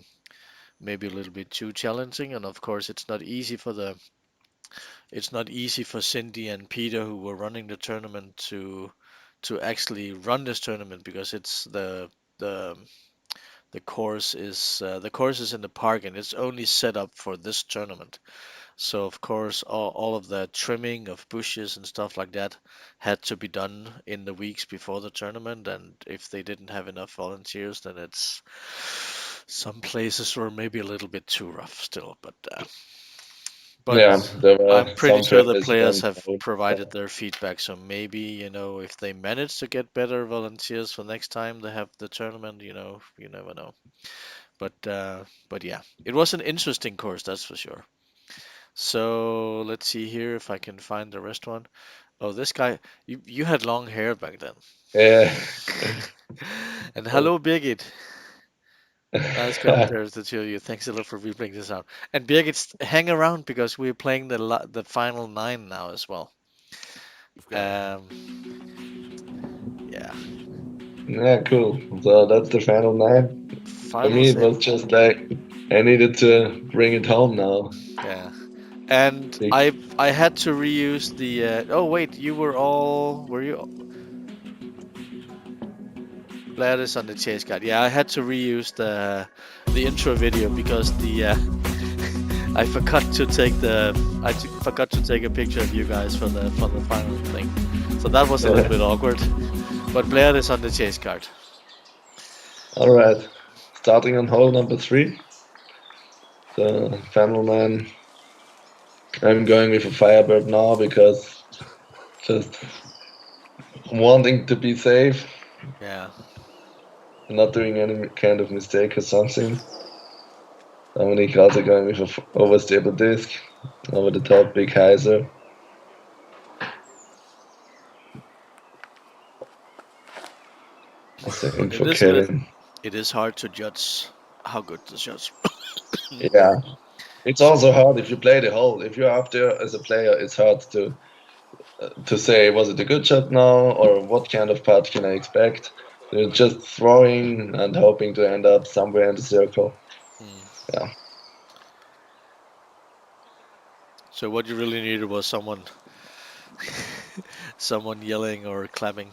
maybe a little bit too challenging, and of course it's not easy for Cindy and Peter who were running the tournament to actually run this tournament because it's the course is in the park and it's only set up for this tournament. So of course all of the trimming of bushes and stuff like that had to be done in the weeks before the tournament, and if they didn't have enough volunteers, then it's some places were maybe a little bit too rough still, but Yeah, there I'm were pretty some sure the fairways players went have out. provided their feedback, so maybe, if they manage to get better volunteers for next time they have the tournament, you never know. But yeah, it was an interesting course, that's for sure. So let's see here if I can find the rest one. Oh, this guy, you had long hair back then. Yeah. And hello, Birgit. Nice commentary to the two of you. Thanks a lot for replaying this out. And Birgit, hang around because we're playing the final 9 now as well. Yeah. Yeah, cool. So that's the final 9. For Final me, it 6. was just like I needed to bring it home now. Yeah. And Big- I had to reuse the oh wait, were you Blær is on the chase guide. Yeah, I had to reuse the intro video because the I forgot to take forgot to take a picture of you guys for the final thing. So that was a little bit awkward. But Blær is on the chase card. All right, starting on hole number 3. The final 9. I'm going with a Firebird now because just wanting to be safe, Yeah. not doing any kind of mistake or something. Dominik also going with a overstable disc, over the top, big hyzer. Same for Kevin. It is hard to judge how good the shots. Yeah, it's also hard if you play the hole. If you're up there as a player, it's hard to say was it a good shot now or what kind of putt can I expect. You're just throwing and hoping to end up somewhere in the circle. Yeah. So what you really needed was someone yelling or clapping.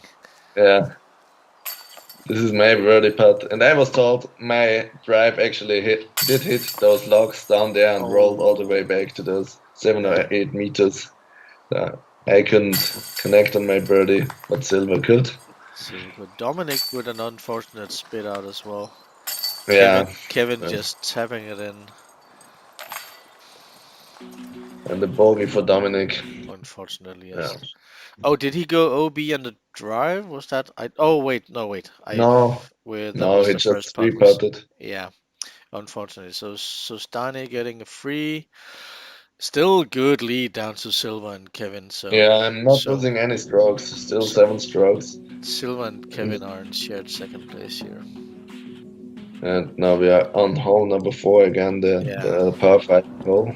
Yeah. This is my birdie putt, and I was told my drive actually did hit those logs down there and rolled all the way back to those 7 or 8 meters. I couldn't connect on my birdie, but Silver could. See, but Dominik with an unfortunate spit out as well. Yeah. Kevin just tapping it in. And the bogey for Dominik. Unfortunately, yes. Yeah. Oh, did he go OB on the drive? Was that? Oh wait, no wait. No, he just three-putted. Yeah, unfortunately. So Stani getting a free. Still good lead down to Silva and Kevin. So yeah, I'm not losing any strokes. Still 7 strokes. Silva and Kevin are in shared second place here. And now we are on hole number 4 again, the par 5 hole.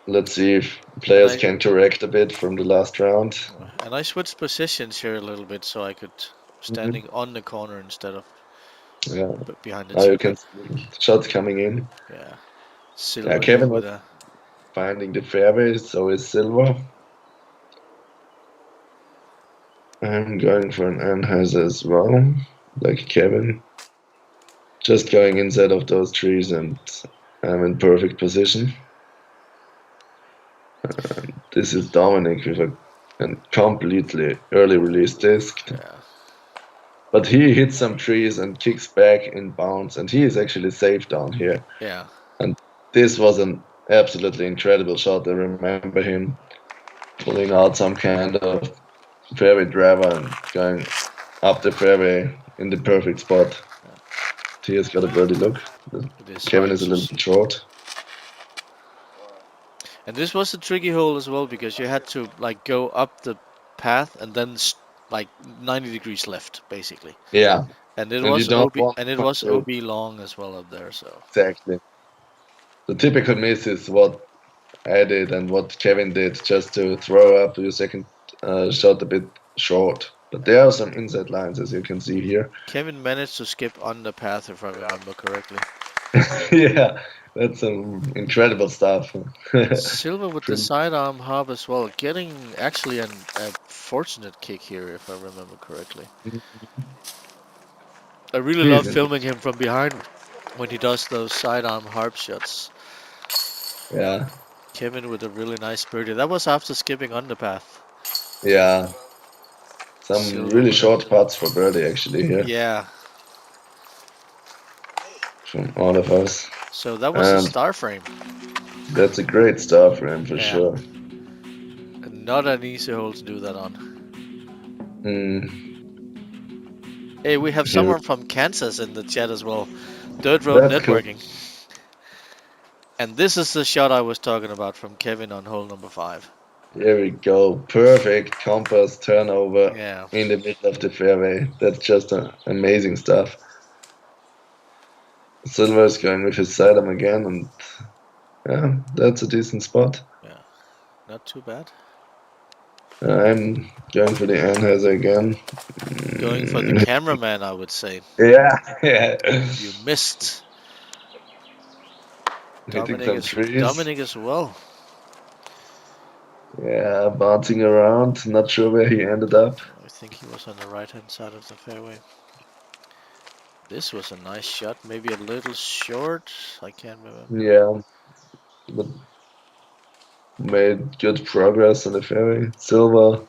Let's see if players can correct a bit from the last round. And I switched positions here a little bit so I could standing on the corner instead of behind the now you can see shots coming in. Yeah. Silver Kevin was finding the fairway, so is Silver. I'm going for an Anheuser as well, like Kevin. Just going inside of those trees and I'm in perfect position. This is Dominik with a completely early release disc. Yeah. But he hits some trees and kicks back in bounds, and he is actually safe down here. Yeah. And this was an absolutely incredible shot. I remember him pulling out some kind of fairway driver and going up the fairway in the perfect spot. He has got a birdie look. Kevin is a little bit short. And this was a tricky hole as well because you had to like go up the path and then like 90 degrees left basically. Yeah. And it was OB long as well up there, so. Exactly. The typical miss is what I did and what Kevin did, just to throw up your second shot a bit short. But there are some inside lines, as you can see here. Kevin managed to skip on the path, if I remember correctly. Yeah, that's some incredible stuff. Silver with the Pretty- sidearm hop as well, getting actually a fortunate kick here, if I remember correctly. I really love Decent. filming him from behind when he does those sidearm harp shots. Yeah, Kevin with a really nice birdie. That was after skipping underpath. yeah. Some Silver really with short putts for birdie actually here yeah. from all of us. So that was a And star frame. that's a great start for him for Yeah. sure. Not an easy hole to do that on. Mm, Hey, we have he- someone from Kansas in the chat as well. Dirt Road that's cool. Networking. And this is the shot I was talking about from Kevin on hole number 5. Here we go. Perfect compass turnover Yeah. in the middle of the fairway. That's just amazing stuff. Silver is going with his sidearm again, and yeah, that's a decent spot. Yeah. Not too bad. I'm going for the Anheuser again. Going for the cameraman, I would say. Yeah, yeah. You missed. Hitting some trees. Dominik as well. Yeah, bouncing around. Not sure where he ended up. I think he was on the right hand side of the fairway. This was a nice shot, maybe a little short. I can't remember. Yeah, but made good progress on the fairway. Silver.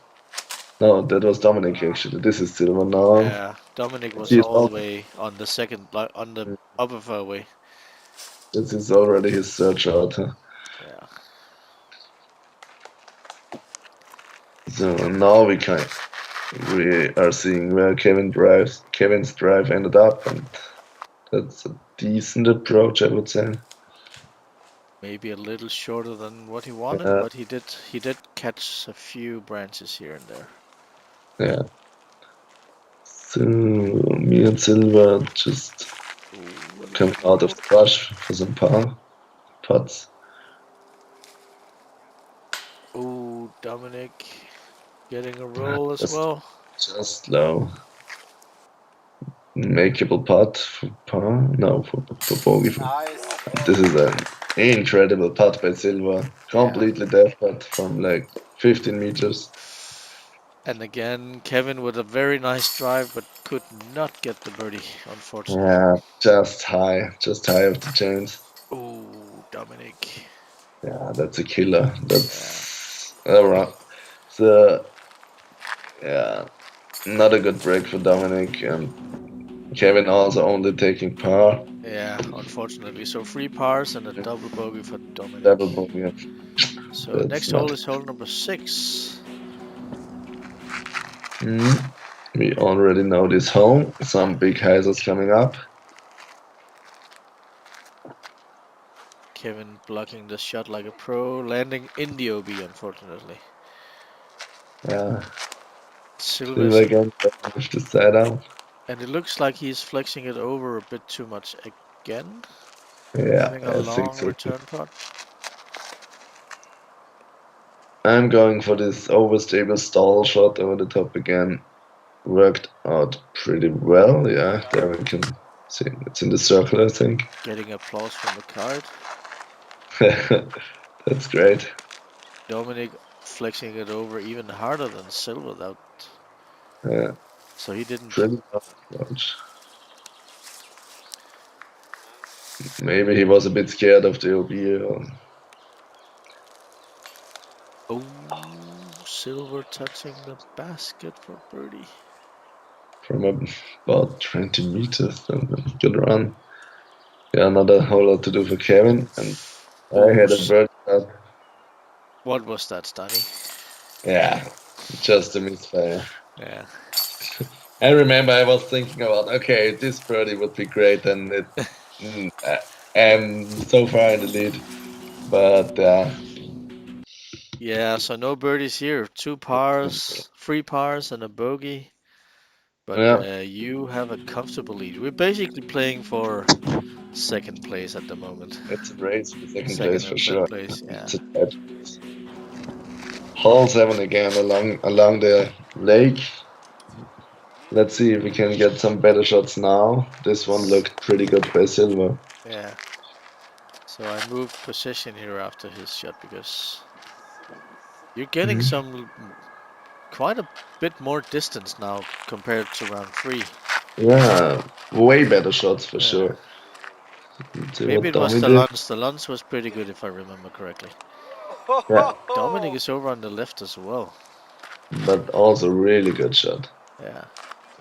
No, that was Dominik actually. This is Silver now. Yeah, Dominik was He's all out. the way on the second, on the upper fairway. This is already his third shot. Huh? Yeah. So now we are seeing where Kevin's drive ended up, and that's a decent approach, I would say. Maybe a little shorter than what he wanted, Yeah. but he did catch a few branches here and there. Yeah. So me and Silver just come out of the brush for some putts. Ooh, Dominik getting a roll as well. Just low. Makeable putt for par? No, for bogey. This is an incredible putt by Silva. Completely deaf putt from like 15 meters. And again, Kevin with a very nice drive, but could not get the birdie, unfortunately. Yeah, just high of the chains. Ooh, Dominik. Yeah, that's a killer. That's around. So, yeah, not a good break for Dominik, and Kevin also only taking par. Yeah, unfortunately. So 3 pars and a double bogey for Dominik. Double bogey. So That's next not- hole is hole number 6. We already know this hole. Some big hyzers coming up. Kevin blocking the shot like a pro, landing in the OB, unfortunately. Yeah, Silver's, Silva again with the side out. and it looks like he's flexing it over a bit too much again. Yeah, Having a I think long so. return putt. I'm going for this overstable stall shot over the top again. Worked out pretty well. Yeah, there we can see it's in the circle, I think. Getting applause from the card. That's great. Dominik flexing it over even harder than Silver. That Yeah, so he didn't. pretty tough approach. Maybe he was a bit scared of the OB. Or... Oh, Silver touching the basket for birdie. From about 20 meters, and a good run. Yeah, another hole to do for Kevin, and I had a bird shot. What was that, Stani? Yeah, just a misfire. Yeah. I remember I was thinking about, okay, this birdie would be great, and I'm so far in the lead, but Yeah, so no birdies here. 2 pars, 3 pars, and a bogey. But yeah, you have a comfortable lead. We're basically playing for second place at the moment. it's a race for second Second place and for third sure. place, yeah. It's a tight race. Hole 7 again along the lake. Let's see if we can get some better shots now. This one looked pretty good by Silver. Yeah. So I moved position here after his shot because you're getting some quite a bit more distance now compared to round 3. Yeah, way better shots for sure. Let's see Maybe what it was Domi the did. Lance. The Lance was pretty good if I remember correctly. Yeah, Dominik is over on the left as well. but also really good shot. Yeah.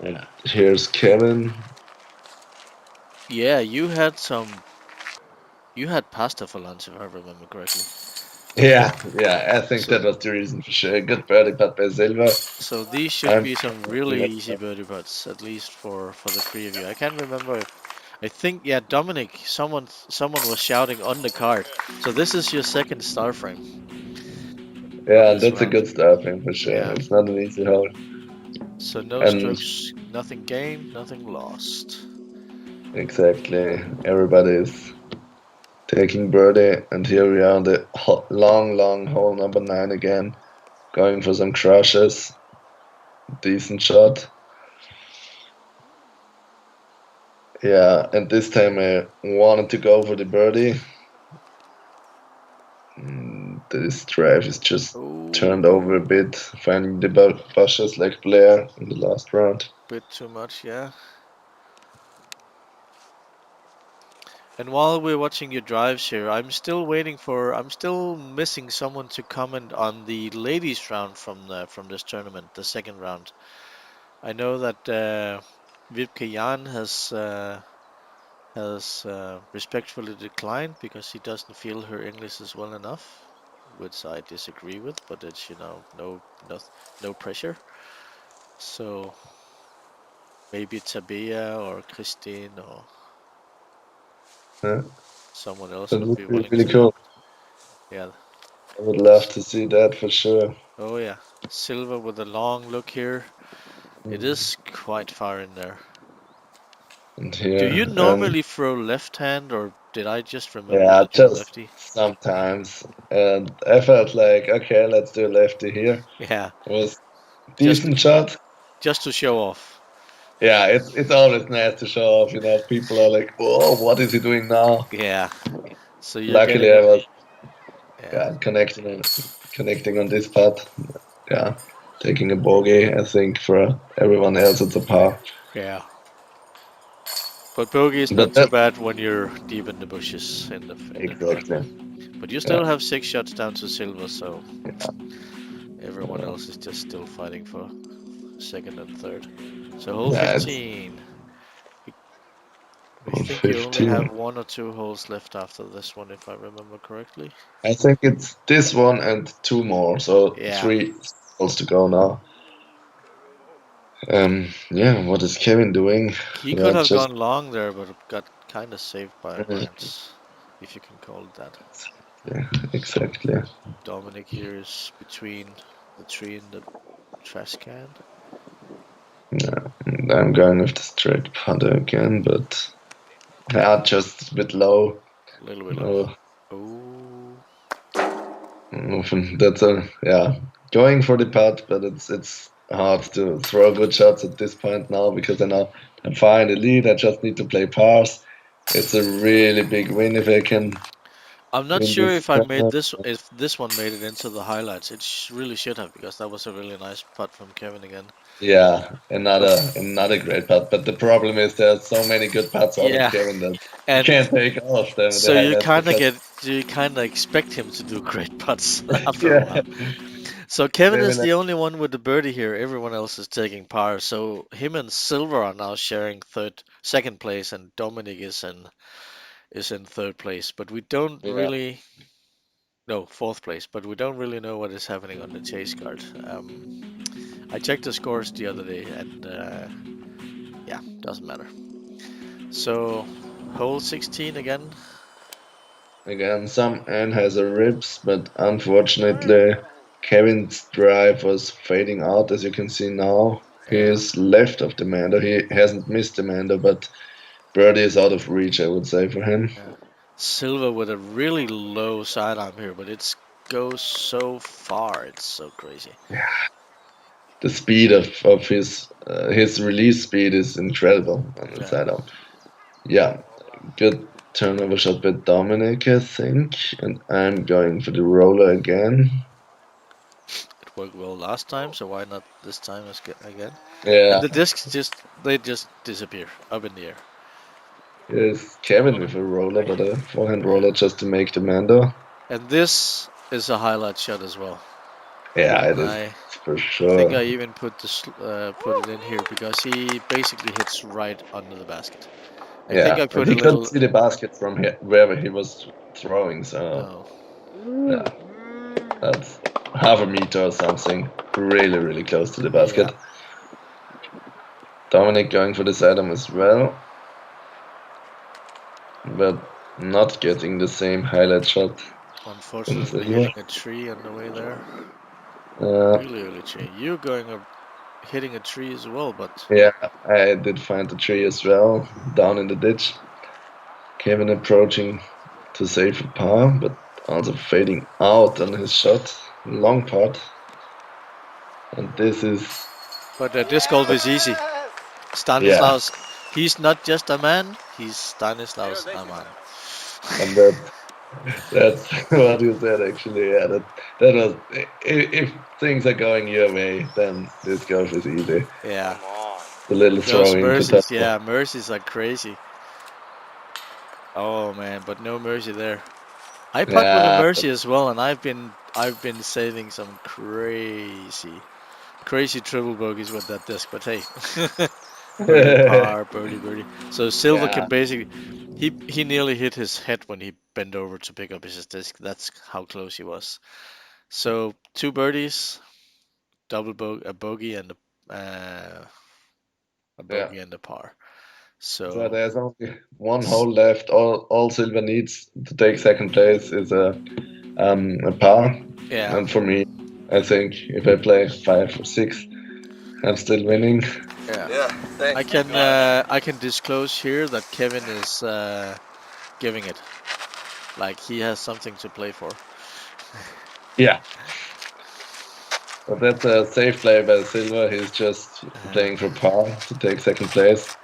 Yeah. Here's Kevin. Yeah, you had pasta for lunch if I remember correctly. Yeah, I think So that was the reason for sure. Good birdie putt by Silva. so these should I'm be some really easy birdie putts, at least for the 3 of you. I can't remember if I think Dominik, someone was shouting on the card. So this is your second star frame of Yeah, this that's a round. good starting for sure. Yeah. It's not an easy hole. So no And strokes, nothing gained, nothing lost. exactly, everybody is taking birdie, and here we are on the long hole number 9 again, going for some crushes. Decent shot. Yeah, and this time I wanted to go for the birdie. This drive is just turned over a bit, finding the bushes like Blær in the last round. Bit too much, yeah. And while we're watching your drives here, I'm still missing someone to comment on the ladies round from this tournament, the second round. I know that Vibke Jan has respectfully declined because he doesn't feel her English is well enough, which I disagree with, but it's no pressure. So maybe Tabea or Christine or Yeah, someone else that would would be be willing really to. cool. Yeah. I would love to see that for sure. Oh yeah. Silva with a long look here. It is quite far in there. And Do here, you and normally throw left hand, or did I just remember yeah, that you're a just lefty? sometimes. And I felt like, okay, let's do a lefty here. Yeah. It was Just decent shot. just to show off. Yeah, it's always nice to show off. People are like, "Oh, what is he doing now?" Yeah. So you're Luckily, getting I a was yeah. connecting on this putt. Yeah, taking a bogey. I think for everyone else, it's a par. Yeah. But bogey is not But too that bad when you're deep in the bushes in the exactly. front. But you still Yeah, have 6 shots down to Silva, so everyone else is just still fighting for second and third. So hole yeah, it's 15. I on think you only have 15. 1 or 2 holes left after this one, if I remember correctly. I think it's this one and 2 more, so Yeah, 3 holes to go now. Yeah, what is Kevin doing? he could Yeah, have just gone long there, but got kind of saved by a mm, branch, if you can call it that. yeah, exactly. Dominik here is between the tree and the trash can. Yeah, and I'm going with the straight putter again, but yeah, just a bit low. A little bit low. No, Oh, nothing. That's a yeah, going for the putt, but it's hard to throw good shots at this point now because I know I'm far in the lead. I just need to play pars. It's a really big win if I can I'm not win sure this if I made tournament. this if this one made it into the highlights. It really should have because that was a really nice putt from Kevin again. Yeah, But another great putt. But the problem is there's so many good putts out of yeah, Kevin that you and can't take all of them in the so highlights because you kind of expect him to do great putts after a yeah, while. So Kevin maybe is not. the only one with the birdie here. Everyone else is taking par. So him and Silver are now sharing second place, and Dominik is in third place. But we don't Yeah, really no fourth place. But we don't really know what is happening on the chase card. I checked the scores the other day, and yeah, doesn't matter. So hole 16 again. again, some Anheuser ribs, but unfortunately, Kevin's drive was fading out as you can see now. Yeah. He's left of the Mando. He hasn't missed the Mando, but birdie is out of reach, I would say, for him. Yeah. Silver with a really low sidearm here, but it goes so far. It's so crazy. The speed of his release speed is incredible on the Yeah. sidearm. Yeah, good turnover shot by Dominik, I think, and I'm going for the roller again. It worked well last time, so why not this time again? Yeah, And the discs they just disappear up in the air. here's Kevin with a roller, but a forehand roller just to make the Mando. And this is a highlight shot as well. Yeah, it And is I for think sure. I even put it in here because he basically hits right under the basket. I think Yeah, I and put a he couldn't little. see the basket from here, wherever he was throwing, so No, yeah, that's half a meter or something. Really, really close to the yeah, basket. Dominik going for this item as well, but not getting the same highlight shot in unfortunately silver. hitting a tree on the way there. Uh, Really early tree. You going up hitting a tree as well, but yeah, I did find the tree as well, down in the ditch. Kevin approaching to save a par, but also fading out on his shot. Long putt. And this is, the disc golf is easy. yeah, Stanislaus, he's not just a man, he's Stanislaus Amann. and that's what you said actually. Yeah, that was, if things are going your way, then this golf is easy. Yeah, The little those throwing mercies, potential. yeah, mercies are crazy. Oh man, but no mercy there. I putt with a Yeah, mercy as well, and I've been saving some crazy triple bogeys with that disc. But hey, birdie par, birdie birdie. So Silver yeah, can basically he nearly hit his head when he bent over to pick up his disc. That's how close he was. So two birdies, a bogey and a yeah. bogey and a par. So So there's only one hole left. All Silver needs to take second place is a par. yeah, And for me, I think if I play 5 or 6, I'm still winning. yeah. Yeah, thanks. I can disclose here that Kevin is giving it like he has something to play for. Yeah. But that's a safe play by Silva. He's just Uh, playing for par to take second place.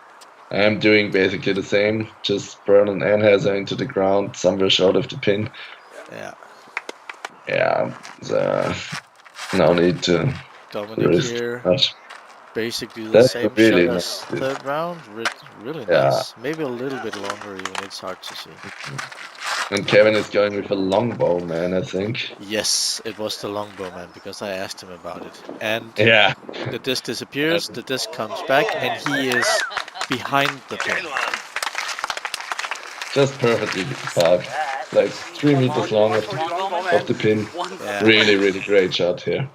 I'm doing basically the same, just burn an anhazer into the ground somewhere short of the pin. yeah, Yeah, so no need to Dominik risk here, much. basically the That's a same shot really as nice. third round. Really Yeah, nice. Maybe a little bit longer even. It's hard to see. and Kevin is going with a longbow, man, I think. Yes, it was the longbow man because I asked him about it. And Yeah, the disc disappears, the disc comes back, and he is behind the pin. just perfectly parked. Like 3 meters long of the pin. Yeah. Really, really great shot here.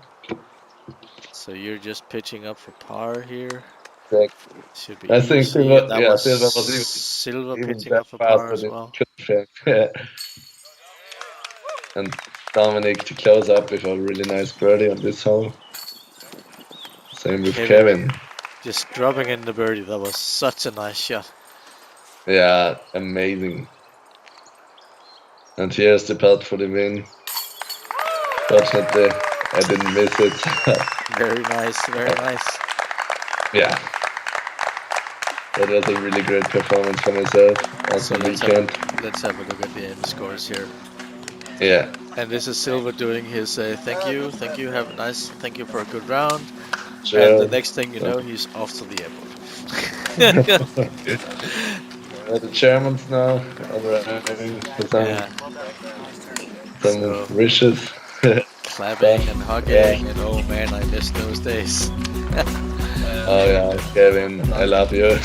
So you're just pitching up for par here. Like, Should be I think easy. And Silva, that yeah, was Silva was Silva even pitching that up for fast par that as it well. couldn't fail. And Dominik to close up with a really nice birdie on this hole. Same with Kevin Kevin. just dropping in the birdie. That was such a nice shot. Yeah, amazing. And here's the putt for the win. Fortunately, I didn't miss it. Very nice, very nice. Yeah, that was a really great performance for myself. So Awesome weekend. let's have a look at the end scores here. Yeah, And this is Silva doing his thank you, have a nice, thank you for a good round. And the sure. next thing you know, he's off to the airport. The Germans now arriving for Yeah. some So wishes. clapping Stuff. and Yeah. hugging, and oh man, I miss those days. Oh yeah, Kevin, I love you.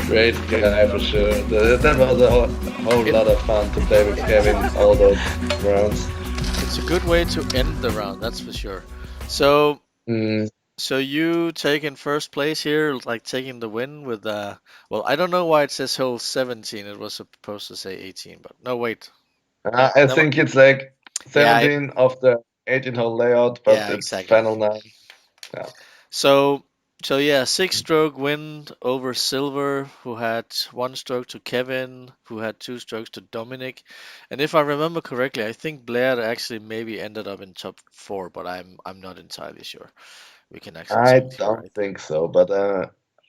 Great guy for sure. That was a whole lot of fun to play with Kevin all those rounds. It's a good way to end the round, that's for sure. So, Mm, so you taking first place here, like taking the win with well, I don't know why it says hole 17. It was supposed to say 18, but no, wait. I Never. think it's like Yeah, 17 of the 18-hole layout, but yeah, it's exactly. final 9. Yeah. So, so yeah, six-stroke win over Silver, who had one stroke to Kevin, who had two strokes to Dominik, and if I remember correctly, I think Blær actually maybe ended up in top four, but I'm not entirely sure. We can actually I check it here. don't think so, but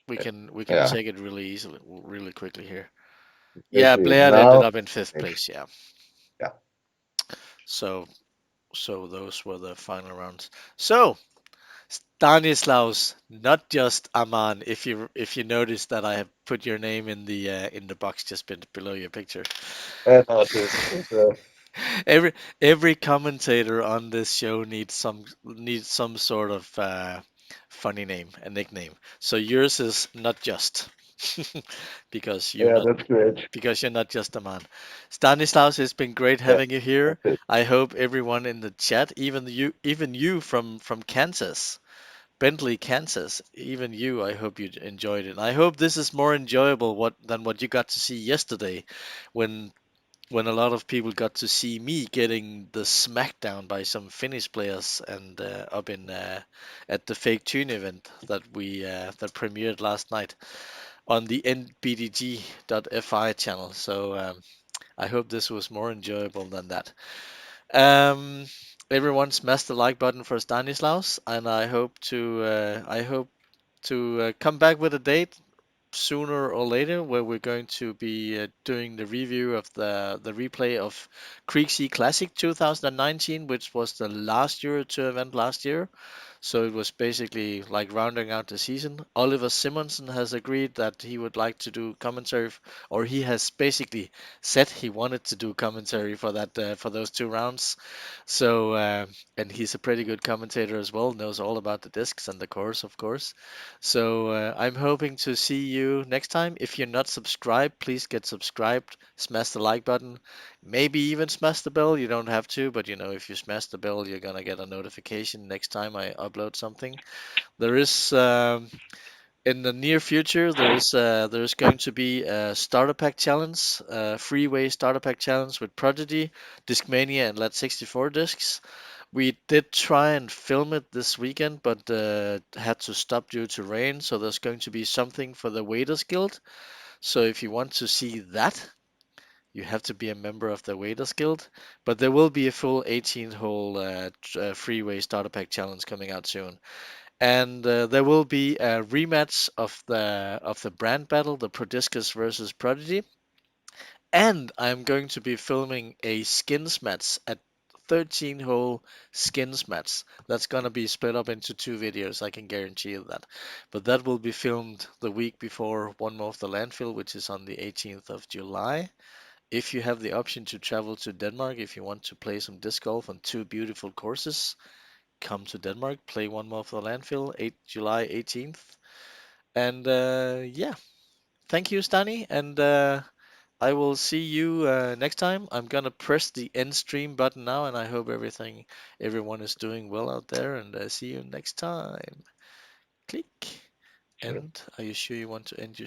We can yeah. check it really easily, really quickly here. Yeah, Exactly. Blær ended Now, up in fifth place. Yeah. yeah, So those were the final rounds. So Stanislaus, not just Amann. If you notice that I have put your name in the box just below your picture. artist. Every every commentator on this show needs some sort of funny name, a nickname. So yours is not just because you're Yeah, not that's great. because you're not just a man. Stanislaus, it's been great Yeah, having you here. that's it. I hope everyone in the chat, even you from Kansas, Bentley, Kansas, even you, I hope you enjoyed it. I hope this is more enjoyable than what you got to see yesterday, when a lot of people got to see me getting the smackdown by some Finnish players and up in at the Fake Tune event that premiered last night on the nbdg.fi channel. So I hope this was more enjoyable than that. Um, Everyone smash the like button for Stanislaus, and I hope to come back with a date sooner or later where we're going to be doing the review of the replay of Creeksea Classic 2019, which was the last Euro Tour event last year. So it was basically like rounding out the season. Oliver Simonsen has agreed that he would like to do commentary, or he has basically said he wanted to do commentary for that for those two rounds. So and he's a pretty good commentator as well, knows all about the discs and the course, of course. So I'm hoping to see you next time. If you're not subscribed, please get subscribed. Smash the like button. Maybe even smash the bell. You don't have to, but if you smash the bell, you're gonna get a notification next time I upload something. There is in the near future there's going to be a starter pack challenge, freeway starter pack challenge with Prodigy, Discmania, and Let 64 discs. We did try and film it this weekend, but had to stop due to rain. So there's going to be something for the Waiters Guild. So if you want to see that, you have to be a member of the Waiters Guild. But there will be a full 18-hole freeway starter pack challenge coming out soon, and there will be a rematch of the brand battle, the Prodiscus versus Prodigy. And I'm going to be filming a skins match at 13-hole skins match. That's gonna be split up into two videos, I can guarantee you that. But that will be filmed the week before One More of the Landfill, which is on the 18th of July. If you have the option to travel to Denmark, if you want to play some disc golf on two beautiful courses, come to Denmark, play One More of the Landfill, July 18th. And yeah, thank you, Stani, and I will see you next time. I'm gonna press the end stream button now, and I hope everyone is doing well out there. And see you next time. Click. Sure. And are you sure you want to end your